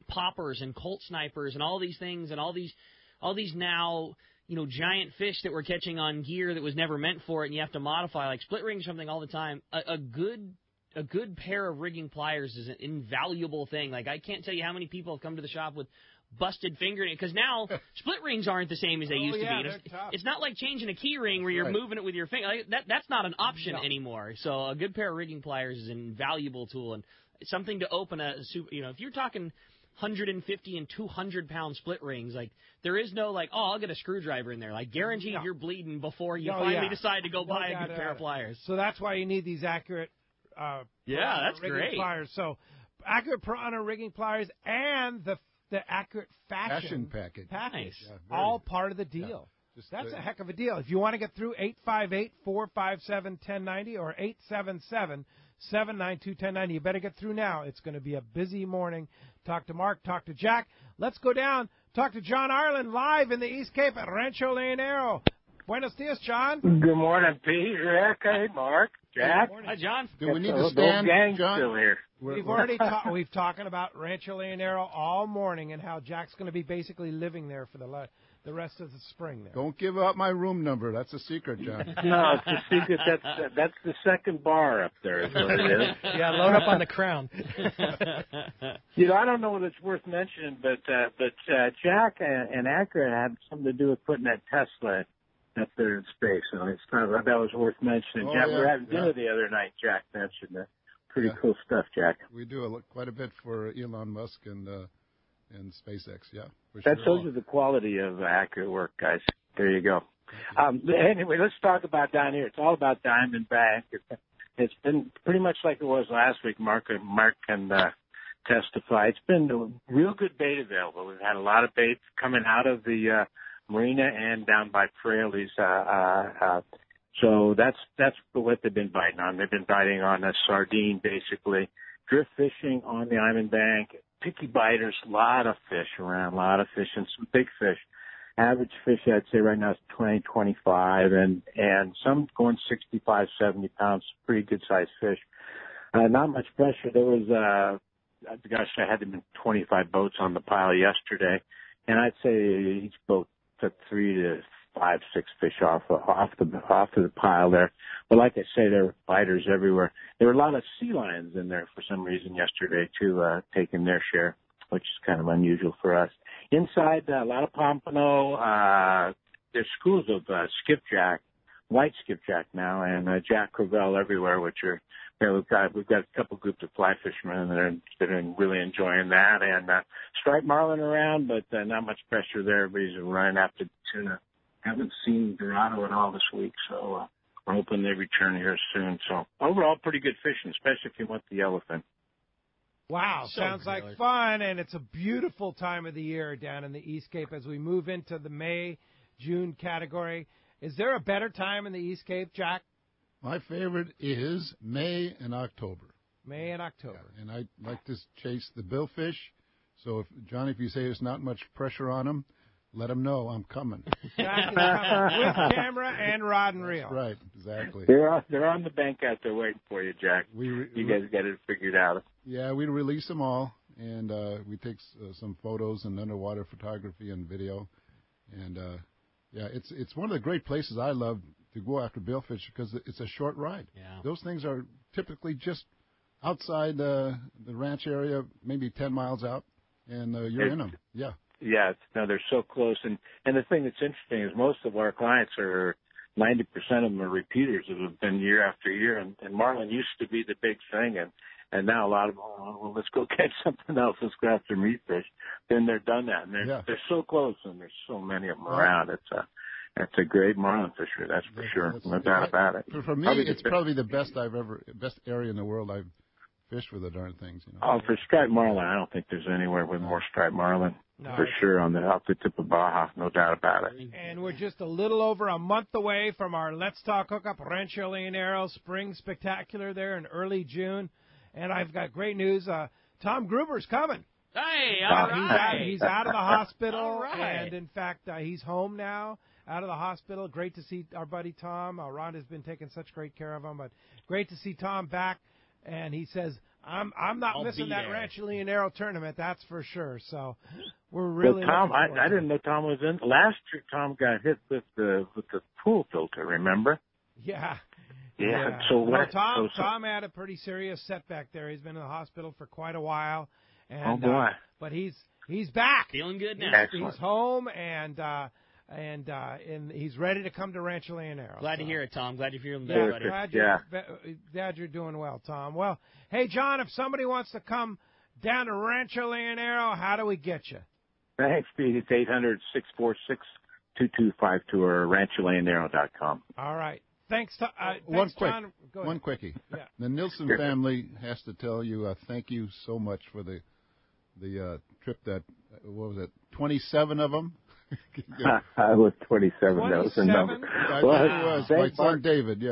Speaker 4: Poppers and Colt snipers and all these things and all these now, giant fish that we're catching on gear that was never meant for it, and you have to modify, like split ring something all the time. A good pair of rigging pliers is an invaluable thing. Like, I can't tell you how many people have come to the shop with busted fingernails, because now split rings aren't the same as they used to be. It's not like changing a key ring where you're moving it with your finger. Like, that's not an option anymore. So a good pair of rigging pliers is an invaluable tool, and something to open if you're talking 150 and 200 pound split rings, like, there is no like, I'll get a screwdriver in there. Like, guaranteed you're bleeding before you finally decide to go buy a good pair of pliers.
Speaker 12: So that's why you need these accurate
Speaker 4: that's
Speaker 12: rigging
Speaker 4: great
Speaker 12: pliers. So accurate piranha rigging pliers and the accurate fashion
Speaker 6: package.
Speaker 12: Nice. Yeah, all part of the deal. Yeah. That's a heck of a deal. If you want to get through 858-457-1090 or 877-792-1090, you better get through now. It's going to be a busy morning. Talk to Mark, talk to Jack. Let's go down, talk to John Ireland live in the East Cape at Rancho Leonero. Buenos dias, John.
Speaker 13: Good morning, Pete, Rick, hey, Mark, Jack.
Speaker 4: Hi, John.
Speaker 6: Do we need to stand,
Speaker 13: John? Still here.
Speaker 12: We've already we've talking about Rancho Leonero all morning and how Jack's going to be basically living there for the rest of the spring there.
Speaker 6: Don't give out my room number. That's a secret, John.
Speaker 13: No, it's a secret. That's the second bar up there is what it is.
Speaker 5: Yeah, load up on the crown.
Speaker 13: I don't know whether it's worth mentioning, but Jack and Accurate had something to do with putting that Tesla up there in space. And it's that was worth mentioning. Jack, we were having dinner the other night. Jack mentioned that. Pretty cool stuff, Jack.
Speaker 6: We do quite a bit for Elon Musk and SpaceX,
Speaker 13: That shows you the quality of accurate work, guys. There you go. Anyway, let's talk about down here. It's all about Diamond Bank. It's been pretty much like it was last week. Mark can testify. It's been a real good bait available. We've had a lot of bait coming out of the marina and down by Fraley's. So that's what they've been biting on. They've been biting on a sardine, basically. Drift fishing on the Diamond Bank. Picky biters, a lot of fish around, a lot of fish and some big fish. Average fish, I'd say right now is 20, 25, and some going 65, 70 pounds, pretty good sized fish. Not much pressure. There was, I had been 25 boats on the pile yesterday, and I'd say each boat took 3 to 5, 6 fish off the pile there. But like I say, there were biters everywhere. There were a lot of sea lions in there for some reason yesterday too, taking their share, which is kind of unusual for us. Inside, a lot of pompano. There's schools of skipjack, white skipjack now, and Jack Crevalle everywhere, which are we've got a couple groups of fly fishermen that are really enjoying that, and striped marlin around, but not much pressure there. Everybody's running after tuna. Haven't seen Dorado at all this week, so we're hoping they return here soon. So overall, pretty good fishing, especially if you want the yellowfin.
Speaker 12: Wow, sounds like fun, and it's a beautiful time of the year down in the East Cape as we move into the May, June category. Is there a better time in the East Cape, Jack?
Speaker 6: My favorite is May and October.
Speaker 12: May and October.
Speaker 6: Yeah, and I like to chase the billfish. So, if you say there's not much pressure on them, let them know I'm coming.
Speaker 12: Jack is coming with camera and rod and reel.
Speaker 6: That's right, exactly.
Speaker 13: They're on the bank out there waiting for you, Jack. You guys got it figured out.
Speaker 6: Yeah, we release them all, and we take some photos and underwater photography and video. And, it's one of the great places I love to go after billfish because it's a short ride.
Speaker 4: Yeah.
Speaker 6: Those things are typically just outside the ranch area, maybe 10 miles out, and you're in them. Yeah.
Speaker 13: Yeah, they're so close. And the thing that's interesting is most of our clients 90% of them are repeaters that have been year after year. And marlin used to be the big thing. And now a lot of them are, well, let's go catch something else. Let's go after meat fish. Then they're done that. And they're so close, and there's so many of them around. That's a great marlin fishery, that's for sure. No doubt about it.
Speaker 6: For me, it's probably the best area in the world I've fished with the darn things. You know?
Speaker 13: Oh, for striped marlin, I don't think there's anywhere with more striped marlin.
Speaker 12: No,
Speaker 13: for sure, off the tip of Baja, no doubt about it.
Speaker 12: And we're just a little over a month away from our Let's Talk Hookup Rancho Leonero Spring Spectacular there in early June. And I've got great news. Tom Gruber's coming.
Speaker 4: Hey, all right.
Speaker 12: He's out of the hospital,
Speaker 4: All right.
Speaker 12: and in fact, he's home now, out of the hospital. Great to see our buddy Tom. Rhonda's been taking such great care of him, but great to see Tom back. And he says, I'm not missing that Rancho Leonero tournament, that's for sure. So we're really.
Speaker 13: Well, Tom, I didn't know Tom was in. Last year, Tom got hit with the pool filter. Remember?
Speaker 12: Yeah.
Speaker 13: Yeah. So what?
Speaker 12: Tom had a pretty serious setback there. He's been in the hospital for quite a while. And,
Speaker 13: oh boy!
Speaker 12: But he's back.
Speaker 4: Feeling good now.
Speaker 12: He's home and he's ready to come to Rancho Leonero.
Speaker 4: Glad to hear it, Tom. Glad you're feeling better, buddy.
Speaker 12: Glad you're doing well, Tom. Well, hey, John, if somebody wants to come down to Rancho Leonero, how do we get you?
Speaker 13: Thanks, Pete. It's 800-646-2252 or rancholeonero.com.
Speaker 12: All right. Thanks,
Speaker 6: John.
Speaker 12: Go ahead.
Speaker 6: One quickie.
Speaker 12: Yeah.
Speaker 6: The Nilsen family has to tell you thank you so much for the trip that, what was it, 27 of them?
Speaker 13: I was 27.
Speaker 12: 27?
Speaker 6: I think it was. My son David,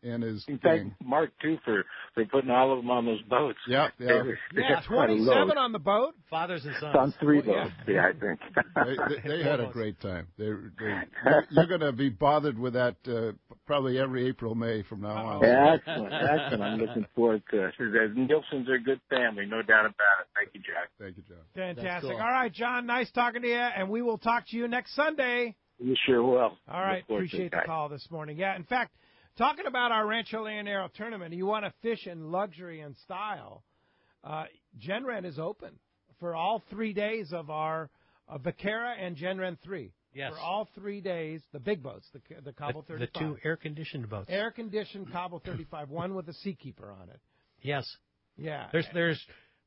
Speaker 6: and his
Speaker 13: gang. Mark, too, for putting all of them on those boats.
Speaker 6: Yeah.
Speaker 12: 27 on the boat?
Speaker 5: Fathers and sons.
Speaker 13: On 3 boats, I think.
Speaker 6: They had a great time. You're going to be bothered with that probably every April, May from now on.
Speaker 13: Excellent. I'm looking forward to it. The Nilsens are a good family, no doubt about it. Thank you, Jack.
Speaker 6: Thank you, John.
Speaker 12: Fantastic. Cool. All right, John, nice talking to you, and we will talk to you next Sunday.
Speaker 13: You sure will.
Speaker 12: All right, appreciate the call this morning. Yeah, in fact, talking about our Rancho Leonero tournament, you want to fish in luxury and style, Genren is open for all 3 days of our Vaquera and Genren 3.
Speaker 5: Yes.
Speaker 12: For all 3 days, the big boats, the Cabo 35.
Speaker 5: The 2 air-conditioned boats.
Speaker 12: Air-conditioned Cabo 35, one with a Seakeeper on it.
Speaker 5: Yes.
Speaker 12: Yeah.
Speaker 5: There's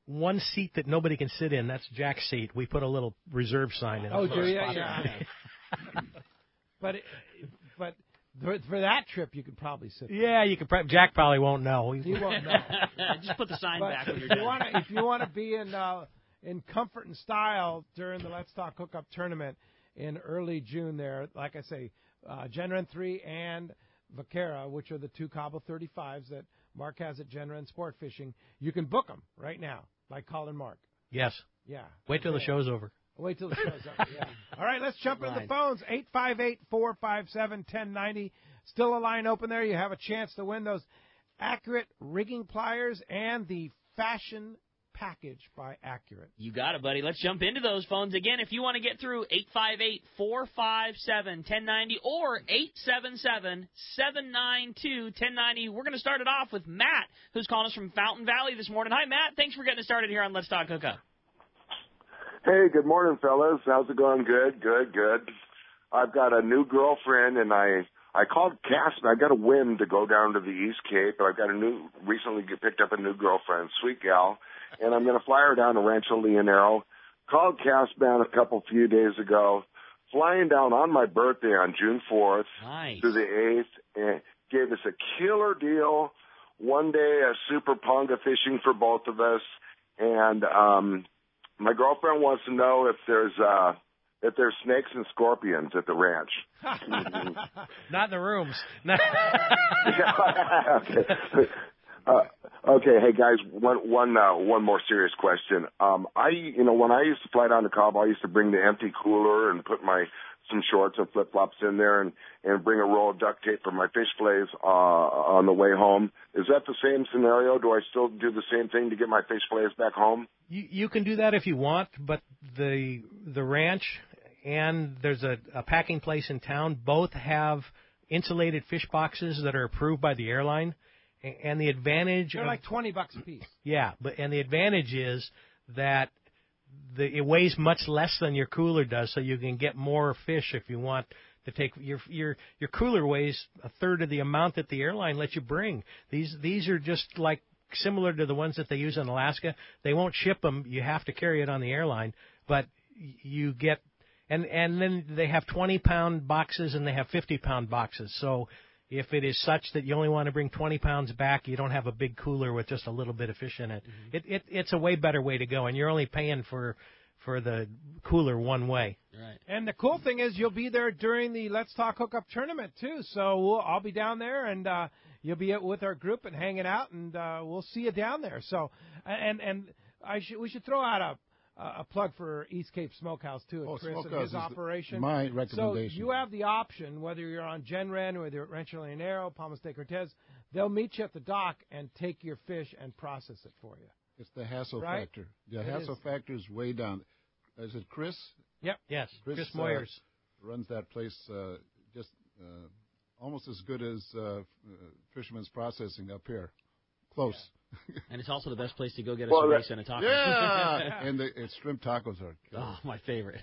Speaker 5: one seat that nobody can sit in. That's Jack's seat. We put a little reserve sign in.
Speaker 12: Oh, do you? Yeah. But for that trip, you could probably sit there.
Speaker 5: Yeah, you could. Jack probably won't know.
Speaker 12: He won't know.
Speaker 4: Just put the sign back when you're
Speaker 12: done. If you want to be in comfort and style during the Let's Talk Hookup tournament in early June there, like I say, Genren 3 and Vaquera, which are the 2 Cabo 35s that Mark has at Genren Sportfishing, you can book them right now by calling Mark.
Speaker 5: Yes.
Speaker 12: Yeah.
Speaker 5: Wait till the show's over.
Speaker 12: Wait till the show's over, yeah. All right, let's jump in the phones. 858-457-1090. Still a line open there. You have a chance to win those Accurate rigging pliers and the Fashion Package by Accurate.
Speaker 4: You got it, buddy. Let's jump into those phones again. If you want to get through, 858-457-1090 or 877-792-1090. We're going to start it off with Matt, who's calling us from Fountain Valley this morning. Hi, Matt. Thanks for getting us started here on Let's Talk Hookup.
Speaker 14: Hey, good morning, fellas. How's it going? Good. I've got a new girlfriend, and I called Cass, and I got a whim to go down to the East Cape, but I've got recently picked up a new girlfriend, sweet gal, and I'm going to fly her down to Rancho Leonero. Called Cass down a few days ago, flying down on my birthday on June 4th to the 8th, and gave us a killer deal. One day, a super ponga fishing for both of us, and my girlfriend wants to know if there's snakes and scorpions at the ranch.
Speaker 5: Not in the rooms.
Speaker 14: Okay, hey guys, one more serious question. When I used to fly down to Cabo, I used to bring the empty cooler and put some shorts and flip flops in there, and bring a roll of duct tape for my fish fillets on the way home. Is that the same scenario? Do I still do the same thing to get my fish fillets back home?
Speaker 5: You can do that if you want, but the ranch and there's a packing place in town both have insulated fish boxes that are approved by the airline, and the advantage
Speaker 12: they're like $20 a piece.
Speaker 5: Yeah, and the advantage is that it weighs much less than your cooler does, so you can get more fish if you want to take your cooler weighs a third of the amount that the airline lets you bring. These are just like similar to the ones that they use in Alaska. They won't ship them. You have to carry it on the airline, but you get And then they have 20-pound boxes and they have 50-pound boxes. So if it is such that you only want to bring 20 pounds back, you don't have a big cooler with just a little bit of fish in it. Mm-hmm. It's a way better way to go, and you're only paying for the cooler one way.
Speaker 4: Right.
Speaker 12: And the cool thing is you'll be there during the Let's Talk Hookup tournament, too. So I'll be down there, and you'll be with our group and hanging out, and we'll see you down there. So, and we should throw out a plug for East Cape Smokehouse, too, at Chris and his operation.
Speaker 6: My recommendation.
Speaker 12: So you have the option, whether you're on Gen Ren or whether you're at Rancho Leonero, Palmas de Cortez, they'll meet you at the dock and take your fish and process it for you.
Speaker 6: It's the hassle factor. The hassle factor is way down. Is it Chris?
Speaker 12: Yep.
Speaker 5: Yes. Chris Moyers
Speaker 6: runs that place just almost as good as Fisherman's Processing up here. Close.
Speaker 4: Yeah. And it's also the best place to go get a cerveza and a taco.
Speaker 6: Yeah. And shrimp tacos are killer.
Speaker 4: Oh, my favorite.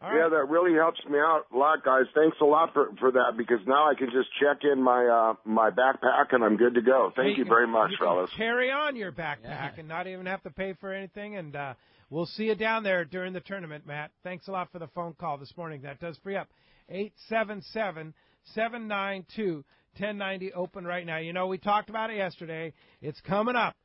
Speaker 14: Right. Yeah, that really helps me out a lot, guys. Thanks a lot for that, because now I can just check in my my backpack and I'm good to go. Thank you very much, fellas.
Speaker 12: Carry on your backpack and not even have to pay for anything. And we'll see you down there during the tournament, Matt. Thanks a lot for the phone call this morning. That does free up. 877-792-1090 open right now. You know, we talked about it yesterday. It's coming up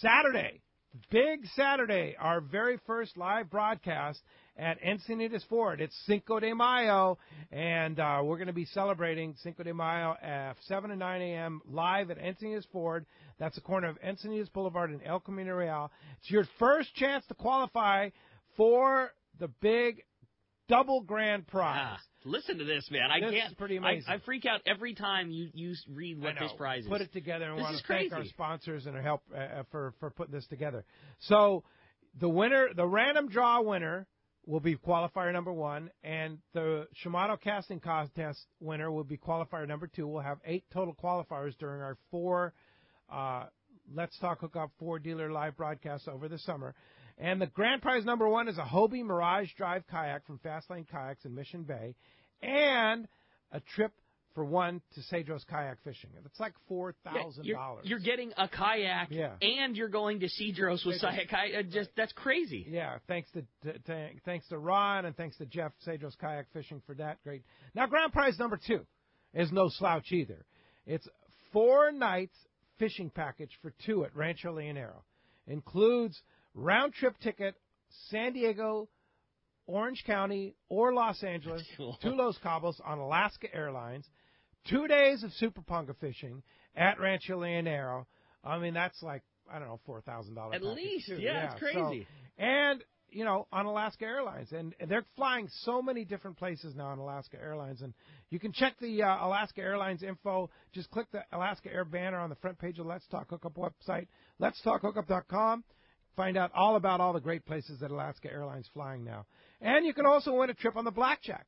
Speaker 12: Saturday. Big Saturday, our very first live broadcast at Encinitas Ford. It's Cinco de Mayo, and we're going to be celebrating Cinco de Mayo at 7 and 9 a.m. live at Encinitas Ford. That's the corner of Encinitas Boulevard and El Camino Real. It's your first chance to qualify for the big double grand prize.
Speaker 4: Listen to this, man.
Speaker 12: This is pretty amazing.
Speaker 4: I freak out every time you read what this prize is.
Speaker 12: Put it together, and
Speaker 4: this
Speaker 12: want
Speaker 4: is
Speaker 12: to
Speaker 4: crazy.
Speaker 12: thank our sponsors and our help for putting this together. So the winner, the random draw winner, will be qualifier number 1, and the Shimano Casting Contest winner will be qualifier number 2. We'll have 8 total qualifiers during our 4 Let's Talk Hookup 4 dealer live broadcasts over the summer. And the grand prize number 1 is a Hobie Mirage Drive kayak from Fastlane Kayaks in Mission Bay, and a trip for 1 to Cedros kayak fishing. It's like $4,000.
Speaker 4: You're getting a kayak, and you're going to Cedros with kayak. That's crazy.
Speaker 12: Yeah, thanks to Ron and thanks to Jeff, Cedros Kayak Fishing, for that. Great. Now, grand prize number 2 is no slouch either. It's 4 nights fishing package for 2 at Rancho Leonero. Includes round-trip ticket, San Diego, Orange County, or Los Angeles, to Los Cabos on Alaska Airlines, 2 days of Super Punga fishing at Rancho Leonero. I mean, that's like, I don't know, $4,000
Speaker 4: at least.
Speaker 12: Too.
Speaker 4: Yeah, it's crazy.
Speaker 12: So, and, you know, on Alaska Airlines. And they're flying so many different places now on Alaska Airlines. And you can check the Alaska Airlines info. Just click the Alaska Air banner on the front page of the Let's Talk Hookup website, letstalkhookup.com. Find out all about all the great places that Alaska Airlines flying now. And you can also win a trip on the Blackjack,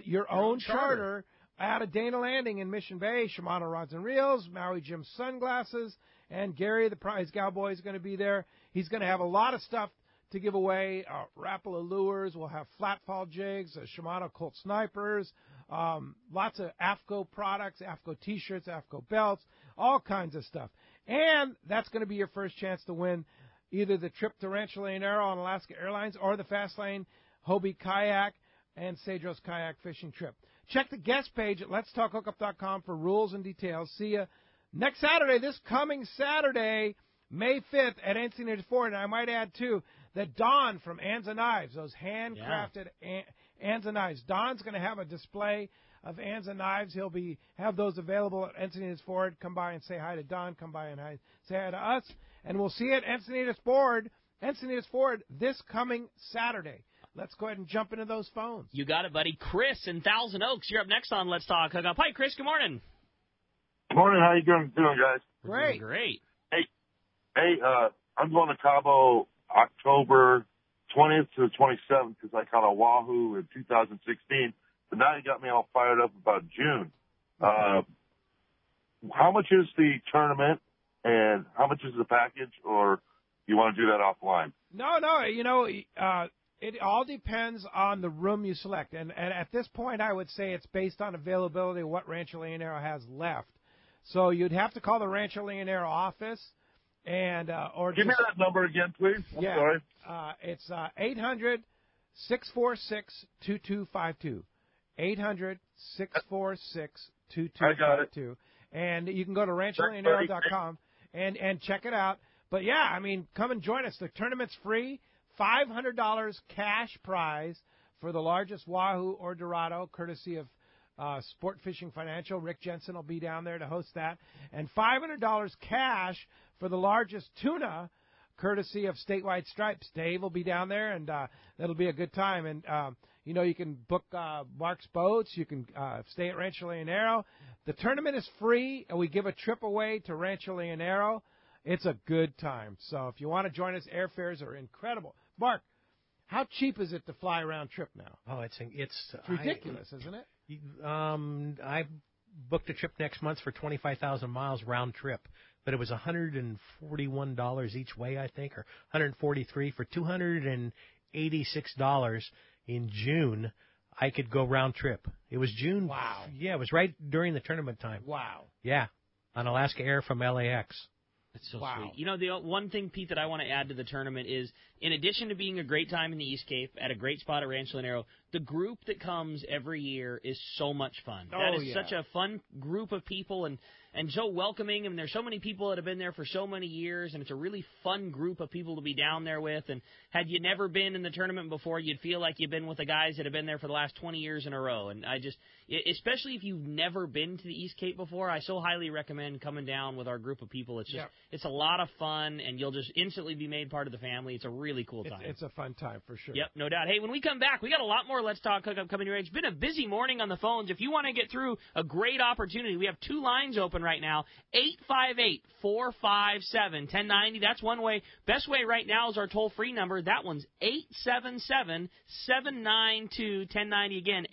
Speaker 12: your own charter out of Dana Landing in Mission Bay. Shimano Rods and Reels, Maui Jim Sunglasses, and Gary, the prize cowboy, is going to be there. He's going to have a lot of stuff to give away. Rapala lures. We'll have flat fall jigs, Shimano Colt Snipers, lots of AFCO products, AFCO T-shirts, AFCO belts, all kinds of stuff. And that's going to be your first chance to win either the trip to Rancho Leonero on Alaska Airlines or the Fastlane Hobie Kayak and Cedros Kayak Fishing trip. Check the guest page at letstalkhookup.com for rules and details. See you next Saturday, this coming Saturday, May 5th at Encinitas Ford. And I might add, too, that Don from Anza Knives, those handcrafted Anza Knives, Don's going to have a display of Anza Knives. He'll have those available at Encinitas Ford. Come by and say hi to Don. Come by and say hi to us. And we'll see you at Encinitas Ford this coming Saturday. Let's go ahead and jump into those phones.
Speaker 4: You got it, buddy. Chris in Thousand Oaks, you're up next on Let's Talk Hookup. Hi, Chris. Good morning.
Speaker 15: Good morning. How you doing, guys?
Speaker 12: Great.
Speaker 4: Great.
Speaker 15: Hey, I'm going to Cabo October 20th to the 27th because I caught a wahoo in 2016. But now you got me all fired up about June. How much is the tournament, and how much is the package, or you want to do that offline?
Speaker 12: No, you know, it all depends on the room you select. And at this point, I would say it's based on availability of what Rancho Leonero has left. So you'd have to call the Rancho Leonero office and or
Speaker 15: give me that number again, please.
Speaker 12: Sorry. It's 646-2252. 800-646-2252. And you can go to rancholeonero.com and check it out. But, yeah, I mean, come and join us. The tournament's free. $500 cash prize for the largest wahoo or dorado, courtesy of Sportfishing Financial. Rick Jensen will be down there to host that. And $500 cash for the largest tuna, courtesy of Statewide Stripes. Dave will be down there, and that'll be a good time. And, you can book Mark's Boats. You can stay at Rancho Leonero. The tournament is free, and we give a trip away to Rancho Leonero. It's a good time. So if you want to join us, airfares are incredible. Mark, how cheap is it to fly round trip now?
Speaker 5: Oh, it's
Speaker 12: ridiculous, isn't it?
Speaker 5: I booked a trip next month for 25,000 miles round trip, but it was $141 each way, I think, or $143 for $286 in June. I could go round trip. It was June.
Speaker 12: Wow.
Speaker 5: Yeah, it was right during the tournament time.
Speaker 12: Wow.
Speaker 5: Yeah, on Alaska Air from LAX.
Speaker 4: That's so sweet. The one thing, Pete, that I want to add to the tournament is, in addition to being a great time in the East Cape at a great spot at Rancho Leonero, the group that comes every year is so much fun. That is such a fun group of people and so welcoming. And there's so many people that have been there for so many years, and it's a really fun group of people to be down there with. And had you never been in the tournament before, you'd feel like you've been with the guys that have been there for the last 20 years in a row. And especially if you've never been to the East Cape before, I so highly recommend coming down with our group of people. It's just it's a lot of fun, and you'll just instantly be made part of the family. It's a really cool time.
Speaker 12: It's a fun time for sure.
Speaker 4: Yep, no doubt. Hey, when we come back, we got a lot more Let's Talk Hookup coming your way. It's been a busy morning on the phones. If you want to get through a great opportunity, we have two lines open right now. 858-457-1090. That's one way. Best way right now is our toll-free number. That one's 877-792-1090. Again,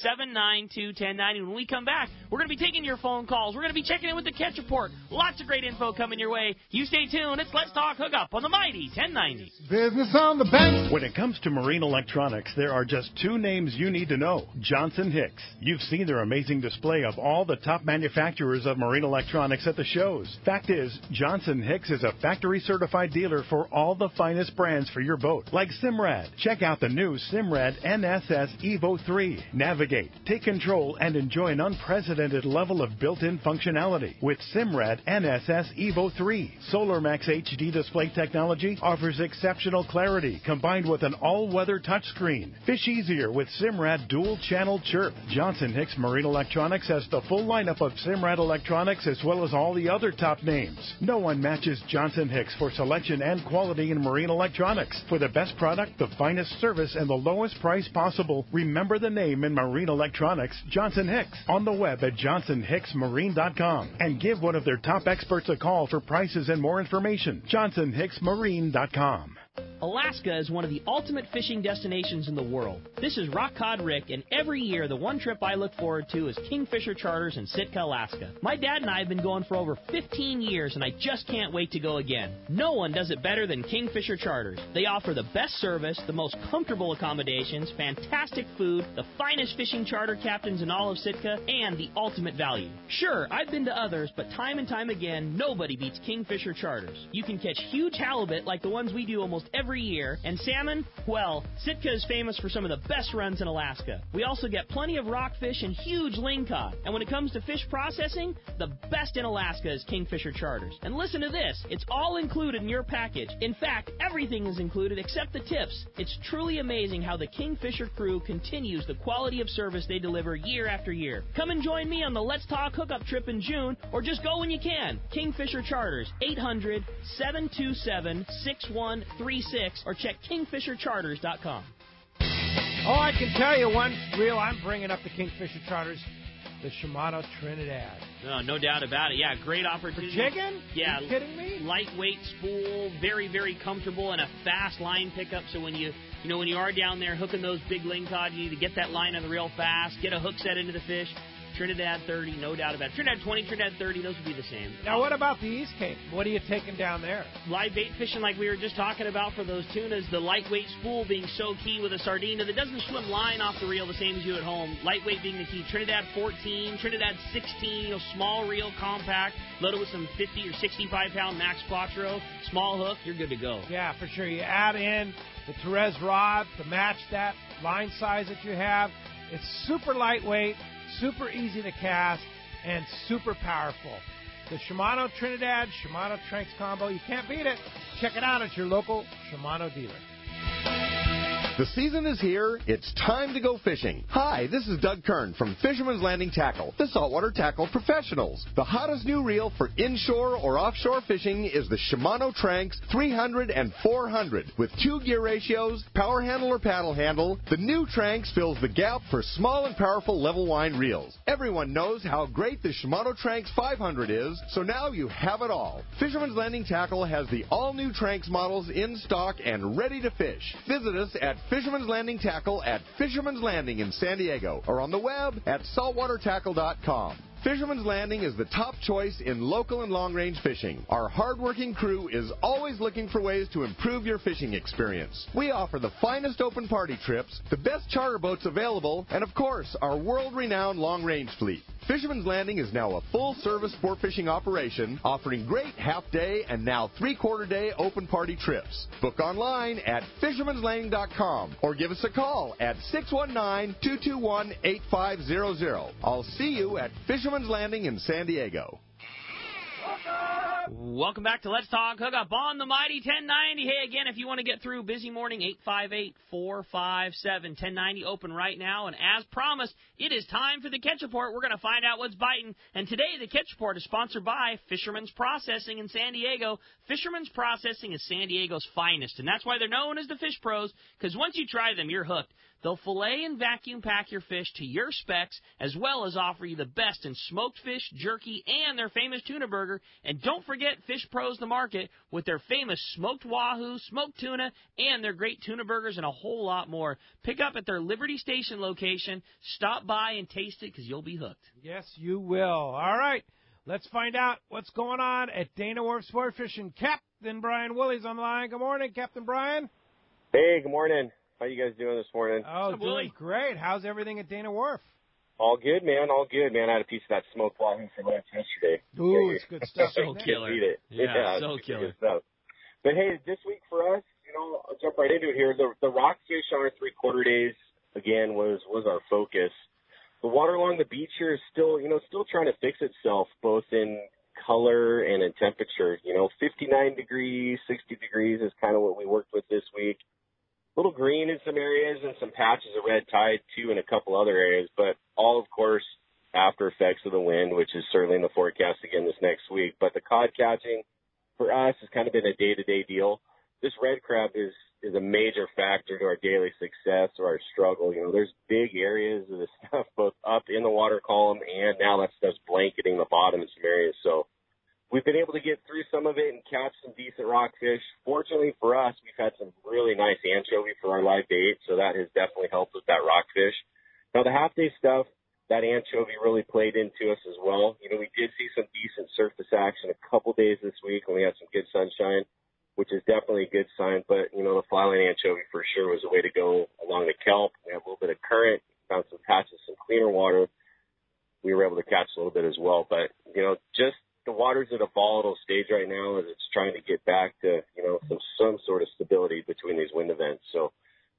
Speaker 4: 877-792-1090. When we come back, we're going to be taking your phone calls. We're going to be checking in with the catch report. Lots of great info coming your way. You stay tuned. It's Let's Talk Hookup on the mighty 1090.
Speaker 3: Business on the bank. When it comes to marine electronics, there are just two names you need to know. Johnson Hicks. You've seen their amazing display of all the top manufacturers of marine electronics at the shows. Fact is, Johnson Hicks is a factory-certified dealer for all the finest brands for your boat, like Simrad. Check out the new Simrad NSS Evo 3. Navigate, take control, and enjoy an unprecedented level of built-in functionality with Simrad NSS Evo 3. SolarMax HD display technology offers exceptional clarity combined with an all-weather touchscreen. Fish easier with Simrad dual-channel chirp. Johnson Hicks Marine Electronics has the full lineup of Simrad electronics as well as all the other top names. No one matches Johnson Hicks for selection and quality in marine electronics. For the best product, the finest service, and the lowest price possible, remember the name in marine electronics, Johnson Hicks. On the web at johnsonhicksmarine.com and give one of their top experts a call for prices and more information. johnsonhicksmarine.com.
Speaker 4: Alaska is one of the ultimate fishing destinations in the world. This is Rock Cod Rick, and every year the one trip I look forward to is Kingfisher Charters in Sitka, Alaska. My dad and I have been going for over 15 years, and I just can't wait to go again. No one does it better than Kingfisher Charters. They offer the best service, the most comfortable accommodations, fantastic food, the finest fishing charter captains in all of Sitka, and the ultimate value. Sure, I've been to others, but time and time again, nobody beats Kingfisher Charters. You can catch huge halibut like the ones we do almost every year, and salmon, well, Sitka is famous for some of the best runs in Alaska. We also get plenty of rockfish and huge lingcod. And when it comes to fish processing, the best in Alaska is Kingfisher Charters. And listen to this, it's all included in your package. In fact, everything is included except the tips. It's truly amazing how the Kingfisher crew continues the quality of service they deliver year after year. Come and join me on the Let's Talk Hookup trip in June, or just go when you can. Kingfisher Charters, 800-727-6136, or check kingfishercharters.com.
Speaker 12: Oh, I can tell you one reel I'm bringing up the Kingfisher Charters, the Shimano Trinidad.
Speaker 4: No doubt about it. Yeah, great opportunity.
Speaker 12: For jigging?
Speaker 4: Yeah.
Speaker 12: Are you kidding me?
Speaker 4: Lightweight spool, very, very comfortable, and a fast line pickup. So when you are down there hooking those big lingcod, you need to get that line on the reel fast, get a hook set into the fish. Trinidad 30, no doubt about it. Trinidad 20, Trinidad 30, those would be the same.
Speaker 12: Now, what about the East Cape? What are you taking down there?
Speaker 4: Live bait fishing like we were just talking about for those tunas, the lightweight spool being so key with a sardine that doesn't swim line off the reel the same as you at home. Lightweight being the key. Trinidad 14, Trinidad 16, small reel, compact, loaded with some 50 or 65-pound Max Quattro, small hook, you're good to go.
Speaker 12: Yeah, for sure. You add in the Therese rod to match that line size that you have. It's super lightweight, super easy to cast, and super powerful. The Shimano Trinidad, Shimano Tranks combo, you can't beat it. Check it out at your local Shimano dealer.
Speaker 16: The season is here. It's time to go fishing. Hi, this is Doug Kern from Fisherman's Landing Tackle, the saltwater tackle professionals. The hottest new reel for inshore or offshore fishing is the Shimano Tranks 300 and 400. With 2 gear ratios, power handle or paddle handle, the new Tranks fills the gap for small and powerful level wind reels. Everyone knows how great the Shimano Tranks 500 is, so now you have it all. Fisherman's Landing Tackle has the all-new Tranks models in stock and ready to fish. Visit us at Fisherman's Landing Tackle at Fisherman's Landing in San Diego or on the web at saltwatertackle.com. Fisherman's Landing is the top choice in local and long-range fishing. Our hard-working crew is always looking for ways to improve your fishing experience. We offer the finest open party trips, the best charter boats available, and of course, our world-renowned long-range fleet. Fisherman's Landing is now a full-service sport fishing operation, offering great half-day and now three-quarter-day open party trips. Book online at fishermanslanding.com or give us a call at 619-221-8500. I'll see you at Fisherman's Landing in San Diego.
Speaker 4: Welcome back to Let's Talk Hookup on the Mighty 1090. Hey, again, if you want to get through busy morning, 858-457-1090, open right now. And as promised, it is time for the Catch Report. We're going to find out what's biting. And today, the Catch Report is sponsored by Fisherman's Processing in San Diego. Fisherman's Processing is San Diego's finest, and that's why they're known as the Fish Pros, because once you try them, you're hooked. They'll fillet and vacuum pack your fish to your specs, as well as offer you the best in smoked fish, jerky, and their famous tuna burger. And don't forget Fish Pros the Market with their famous smoked wahoo, smoked tuna, and their great tuna burgers and a whole lot more. Pick up at their Liberty Station location. Stop by and taste it because you'll be hooked.
Speaker 12: Yes, you will. All right, let's find out what's going on at Dana Wharf Sport Fishing. Captain Brian Willey's on the line. Good morning, Captain Brian.
Speaker 17: Hey, good morning. How you guys doing this morning?
Speaker 12: Oh, doing great. How's everything at Dana Wharf?
Speaker 17: All good, man. All good, man. I had a piece of that smoked wahoo for lunch yesterday.
Speaker 12: Ooh, it's good stuff.
Speaker 4: So killer.
Speaker 17: Eat it.
Speaker 4: Yeah, so killer.
Speaker 17: Good stuff. But hey, this week for us, I'll jump right into it here. The rockfish on our three-quarter days again was our focus. The water along the beach here is still trying to fix itself, both in color and in temperature. 59 degrees, 60 degrees is kind of what we worked with this week. A little green in some areas and some patches of red tide, too, in a couple other areas. But all, of course, after effects of the wind, which is certainly in the forecast again this next week. But the cod catching for us has kind of been a day-to-day deal. This red crab is a major factor to our daily success or our struggle. There's big areas of the stuff both up in the water column and now that stuff's blanketing the bottom in some areas. So we've been able to get through some of it and catch some decent rockfish. Fortunately for us, we've had some really nice anchovy for our live bait, so that has definitely helped with that rockfish. Now, the half-day stuff, that anchovy really played into us as well. We did see some decent surface action a couple days this week when we had some good sunshine, which is definitely a good sign. But, the flyline anchovy for sure was a way to go along the kelp. We had a little bit of current, found some patches, some cleaner water. We were able to catch a little bit as well. But, just the water's at a volatile stage right now as it's trying to get back to, some sort of stability between these wind events. So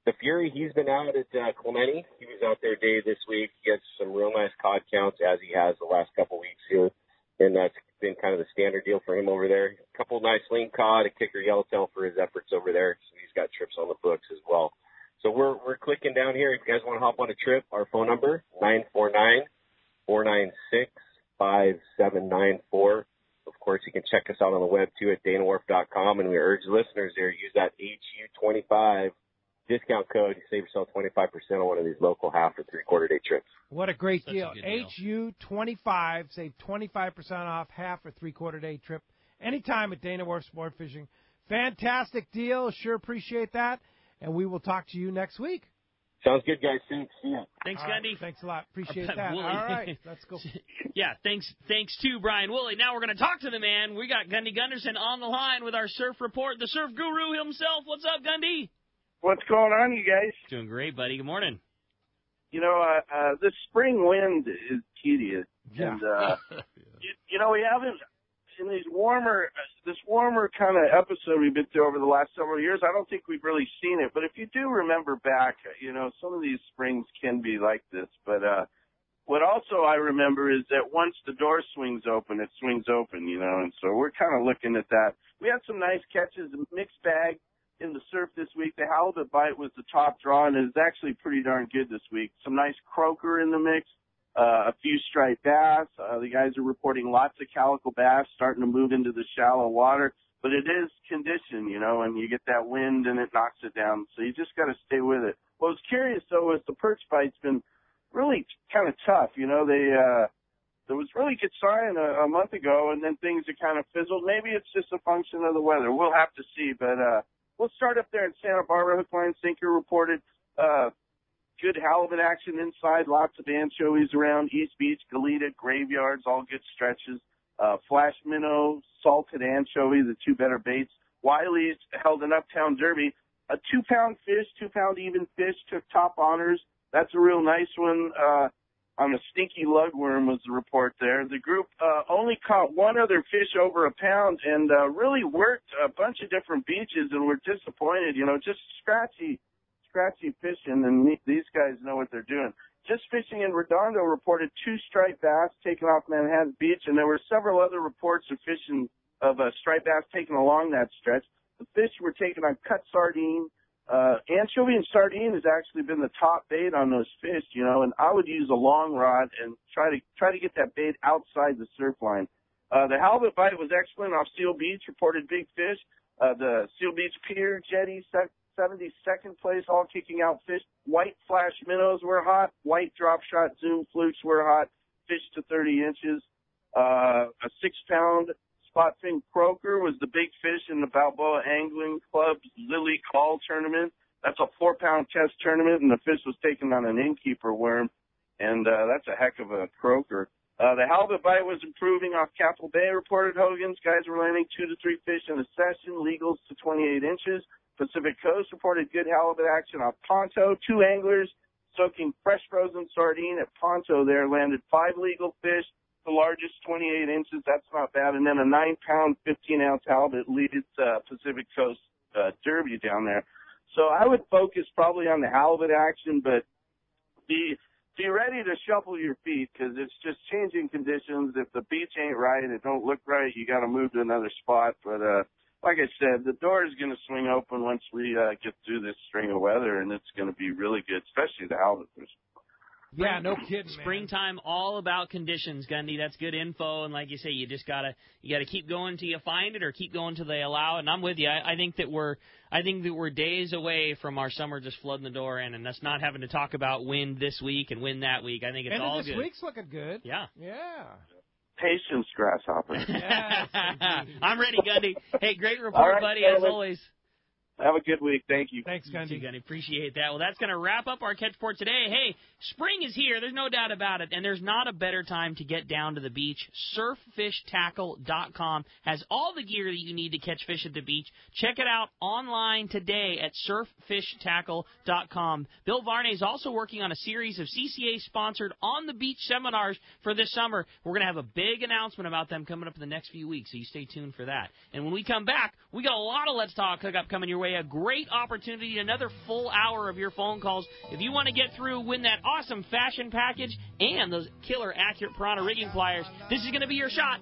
Speaker 17: the Fury, he's been out at Clemente. He was out there a day this week. He gets some real nice cod counts as he has the last couple weeks here. And that's been kind of the standard deal for him over there. A couple nice lean cod, a kicker yellowtail for his efforts over there. So he's got trips on the books as well. So we're clicking down here. If you guys want to hop on a trip, our phone number, 949-496-5794. Of course, you can check us out on the web, too, at danawharf.com. And we urge listeners there, use that HU25 discount code. You save yourself 25% on one of these local half or three-quarter day trips.
Speaker 12: What a great deal. HU25, save 25% off half or three-quarter day trip anytime at Dana Wharf Sport Fishing. Fantastic deal. Sure appreciate that. And we will talk to you next week.
Speaker 17: Sounds good, guys. Thanks. Yeah.
Speaker 4: Thanks, Gundy.
Speaker 12: Thanks a lot. Appreciate that.
Speaker 4: Wooly.
Speaker 12: All right, let's go.
Speaker 4: Yeah, thanks to Brian Woolley. Now we're going to talk to the man. We got Gundy Gunderson on the line with our surf report, the surf guru himself. What's up, Gundy?
Speaker 18: What's going on, you guys?
Speaker 4: Doing great, buddy. Good morning.
Speaker 18: You know, this spring wind is tedious.
Speaker 12: Yeah.
Speaker 18: And, you know, we haven't, in this warmer kind of episode we've been through over the last several years, I don't think we've really seen it. But if you do remember back, you know, some of these springs can be like this. But what also I remember is that once the door swings open, it swings open, you know, and so we're kind of looking at that. We had some nice catches, a mixed bag in the surf this week. The halibut bite was the top draw, and it is actually pretty darn good this week. Some nice croaker in the mix. A few striped bass. The guys are reporting lots of calico bass starting to move into the shallow water. But it is condition, you know, and you get that wind and it knocks it down. So you just got to stay with it. What was curious, though, is the perch bite's been really kind of tough. You know, there was really good sign a month ago, and then things are kind of fizzled. Maybe it's just a function of the weather. We'll have to see. But we'll start up there in Santa Barbara. Hook, line, sinker reported good halibut action inside, lots of anchovies around East Beach, Goleta, Graveyards, all good stretches. Flash minnow, salted anchovy, the two better baits. Wiley's held an Uptown Derby. A 2-pound fish, 2-pound even fish took top honors. That's a real nice one. On a stinky lugworm was the report there. The group only caught one other fish over a pound and really worked a bunch of different beaches and were disappointed. You know, just scratchy fishing, and these guys know what they're doing. Just Fishing in Redondo reported 2 striped bass taken off Manhattan Beach, and there were several other reports of fishing of striped bass taken along that stretch. The fish were taken on cut sardine. Anchovy and sardine has actually been the top bait on those fish, you know, and I would use a long rod and try to get that bait outside the surf line. The halibut bite was excellent off Seal Beach, reported big fish. The Seal Beach Pier, Jetty, 72nd place, all kicking out fish. White flash minnows were hot. White drop shot zoom flukes were hot. Fish to 30 inches. A 6-pound spot fin croaker was the big fish in the Balboa Angling Club's Lily Call tournament. That's a 4-pound test tournament, and the fish was taken on an innkeeper worm, and that's a heck of a croaker. The halibut bite was improving off Capitol Bay, reported Hogan's. Guys were landing 2 to 3 fish in a session, legals to 28 inches. Pacific Coast reported good halibut action off Ponto. 2 anglers soaking fresh frozen sardine at Ponto there landed 5 legal fish, the largest 28 inches. That's not bad. And then a 9-pound, 15-ounce halibut leads Pacific Coast Derby down there. So I would focus probably on the halibut action, but be ready to shuffle your feet because it's just changing conditions. If the beach ain't right, it don't look right, you got to move to another spot. But like I said, the door is going to swing open once we get through this string of weather, and it's going to be really good, especially the halibut fish.
Speaker 12: Yeah, no kidding,
Speaker 4: Springtime, all about conditions, Gundy. That's good info, and like you say, you just gotta keep going till you find it, or keep going till they allow it. And I'm with you. I think that we're days away from our summer just flooding the door in, and us not having to talk about wind this week and wind that week. I think it's all good.
Speaker 12: This week's looking good.
Speaker 4: Yeah.
Speaker 14: Patience, grasshopper.
Speaker 12: Yes,
Speaker 4: I'm ready, Gundy. Hey, great report,
Speaker 14: right,
Speaker 4: buddy,
Speaker 14: gentlemen.
Speaker 4: as always.
Speaker 14: Have a good week. Thank you.
Speaker 12: Thanks, Gundy.
Speaker 4: You too, Gundy. Appreciate that. Well, that's going to wrap up our catch report today. Hey, spring is here. There's no doubt about it. And there's not a better time to get down to the beach. SurfFishTackle.com has all the gear that you need to catch fish at the beach. Check it out online today at SurfFishTackle.com. Bill Varney is also working on a series of CCA-sponsored on-the-beach seminars for this summer. We're going to have a big announcement about them coming up in the next few weeks, so you stay tuned for that. And when we come back, we got a lot of Let's Talk Hookup coming your way. A great opportunity, another full hour of your phone calls. If you want to get through, win that awesome fashion package and those killer accurate piranha rigging pliers, this is going to be your shot.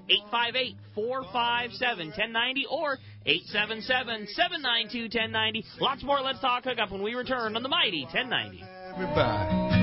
Speaker 4: 858-457-1090 or 877-792-1090. Lots more Let's Talk Hookup when we return on the mighty 1090.
Speaker 19: Everybody.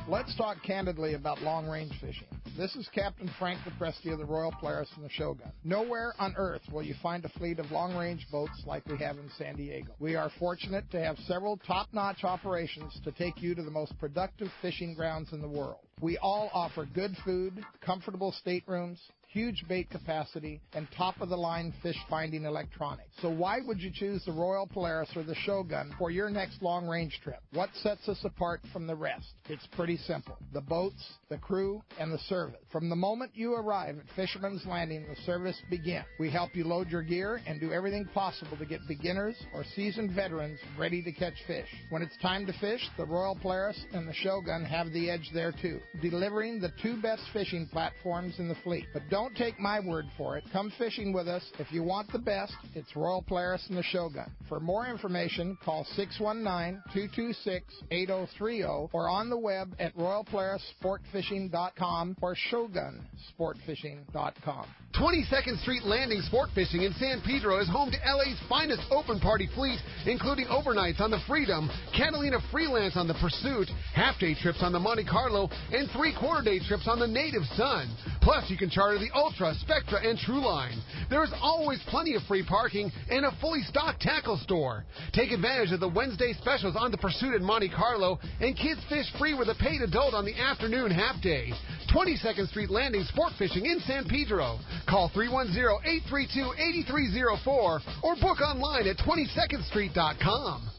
Speaker 19: Let's talk candidly about long-range fishing. This is Captain Frank DePresti of the Royal Polaris and the Shogun. Nowhere on Earth will you find a fleet of long-range boats like we have in San Diego. We are fortunate to have several top-notch operations to take you to the most productive fishing grounds in the world. We all offer good food, comfortable staterooms, huge bait capacity, and top-of-the-line fish-finding electronics. So why would you choose the Royal Polaris or the Shogun for your next long-range trip? What sets us apart from the rest? It's pretty simple. The boats, the crew, and the service. From the moment you arrive at Fisherman's Landing, the service begins. We help you load your gear and do everything possible to get beginners or seasoned veterans ready to catch fish. When it's time to fish, the Royal Polaris and the Shogun have the edge there too, delivering the two best fishing platforms in the fleet. But don't take my word for it. Come fishing with us. If you want the best, it's Royal Polaris and the Shogun. For more information, call 619-226-8030 or on the web at royalpolarissportfishing.com or shogunsportfishing.com.
Speaker 20: 22nd Street Landing Sport Fishing in San Pedro is home to LA's finest open party fleet, including overnights on the Freedom, Catalina Freelance on the Pursuit, half-day trips on the Monte Carlo, and three-quarter-day trips on the Native Sun. Plus, you can charter the Ultra, Spectra, and True Line. There is always plenty of free parking and a fully stocked tackle store. Take advantage of the Wednesday specials on the Pursuit and Monte Carlo, and kids fish free with a paid adult on the afternoon half-day. 22nd Street Landing Sport Fishing in San Pedro. Call 310-832-8304 or book online at 22ndstreet.com.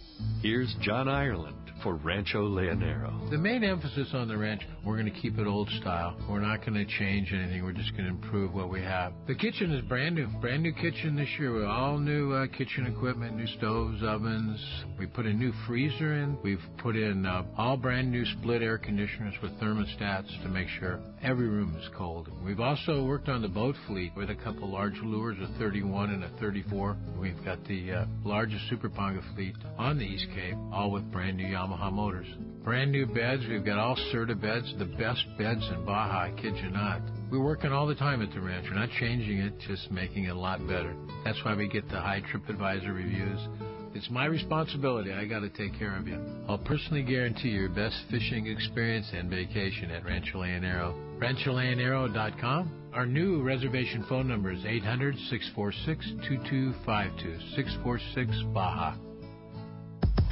Speaker 21: Here's John Ireland for Rancho Leonero.
Speaker 22: The main emphasis on the ranch, we're going to keep it old style. We're not going to change anything. We're just going to improve what we have. The kitchen is brand new. Brand new kitchen this year with all new kitchen equipment, new stoves, ovens. We put a new freezer in. We've put in all brand new split air conditioners with thermostats to make sure every room is cold. We've also worked on the boat fleet with a couple large lures, a 31 and a 34. We've got the largest Super Ponga fleet on the East Cape, all with brand new Yamaha motors. Brand new beds. We've got all Serta beds, the best beds in Baja, I kid you not. We're working all the time at the ranch. We're not changing it, just making it a lot better. That's why we get the high TripAdvisor reviews. It's my responsibility. I got to take care of you. I'll personally guarantee your best fishing experience and vacation at Rancho Leonero. RanchoLeonero.com. Our new reservation phone number is 800-646-2252, 646-BAJA.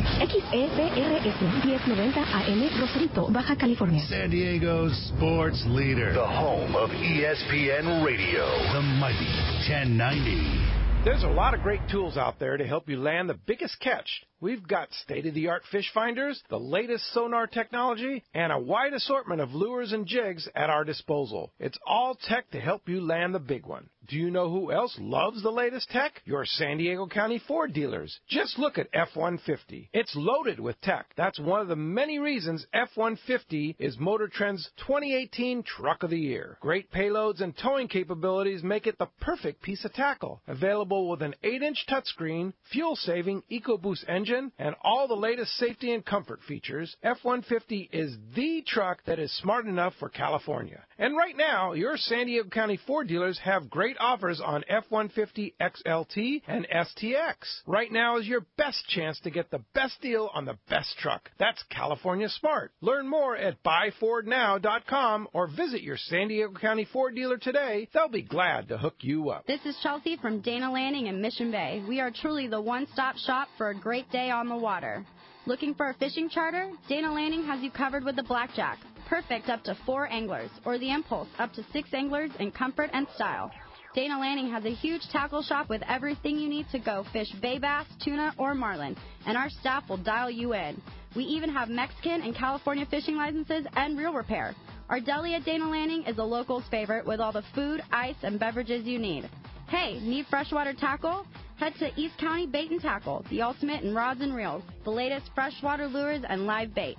Speaker 10: XEPRS 1090 AM Rosarito, Baja California.
Speaker 11: San Diego's sports leader. The home of ESPN Radio. The mighty 1090.
Speaker 2: There's a lot of great tools out there to help you land the biggest catch. We've got state-of-the-art fish finders, the latest sonar technology, and a wide assortment of lures and jigs at our disposal. It's all tech to help you land the big one. Do you know who else loves the latest tech? Your San Diego County Ford dealers. Just look at F-150. It's loaded with tech. That's one of the many reasons F-150 is Motor Trend's 2018 Truck of the Year. Great payloads and towing capabilities make it the perfect piece of tackle. Available with an 8-inch touchscreen, fuel-saving EcoBoost engine, and all the latest safety and comfort features, F-150 is the truck that is smart enough for California. And right now, your San Diego County Ford dealers have great offers on F-150 XLT and STX. Right now is your best chance to get the best deal on the best truck. That's California smart. Learn more at buyfordnow.com or visit your San Diego County Ford dealer today. They'll be glad to hook you up.
Speaker 23: This is Chelsea from Dana Landing in Mission Bay. We are truly the one-stop shop for a great day on the water. Looking for a fishing charter? Dana Landing has you covered with the Blackjack. Perfect up to 4 anglers, or the Impulse up to 6 anglers in comfort and style. Dana Landing has a huge tackle shop with everything you need to go fish bay bass, tuna, or marlin, and our staff will dial you in. We even have Mexican and California fishing licenses and reel repair. Our deli at Dana Landing is a local's favorite with all the food, ice, and beverages you need. Hey, need freshwater tackle? Head to East County Bait and Tackle, the ultimate in rods and reels, the latest freshwater lures and live bait.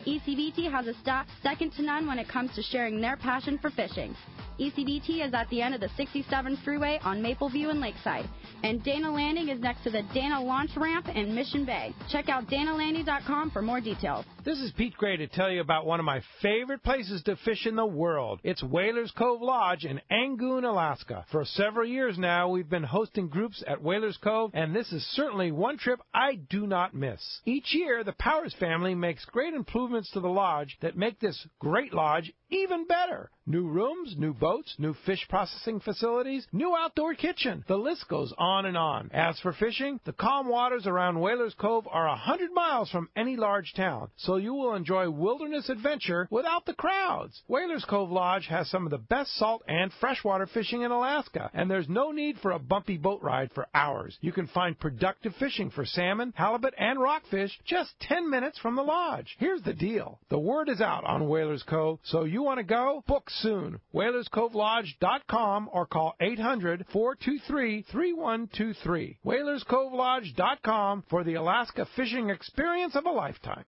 Speaker 23: ECBT has a staff second to none when it comes to sharing their passion for fishing. ECBT is at the end of the 67 freeway on Mapleview and Lakeside. And Dana Landing is next to the Dana Launch Ramp in Mission Bay. Check out danalanding.com for more details.
Speaker 2: This is Pete Gray to tell you about one of my favorite places to fish in the world. It's Whalers Cove Lodge in Angoon, Alaska. For several years now, we've been hosting groups at Whalers Cove, and this is certainly one trip I do not miss. Each year, the Powers family makes great improvements to the lodge that make this great lodge even better. New rooms, new boats, boats, new fish processing facilities, new outdoor kitchen. The list goes on and on. As for fishing, the calm waters around Whalers Cove are 100 miles from any large town, so you will enjoy wilderness adventure without the crowds. Whalers Cove Lodge has some of the best salt and freshwater fishing in Alaska, and there's no need for a bumpy boat ride for hours. You can find productive fishing for salmon, halibut, and rockfish just 10 minutes from the lodge. Here's the deal. The word is out on Whalers Cove, so you want to go? Book soon. WhalersCoveLodge.com or call 800-423-3123. WhalersCoveLodge.com for the Alaska fishing experience of a lifetime.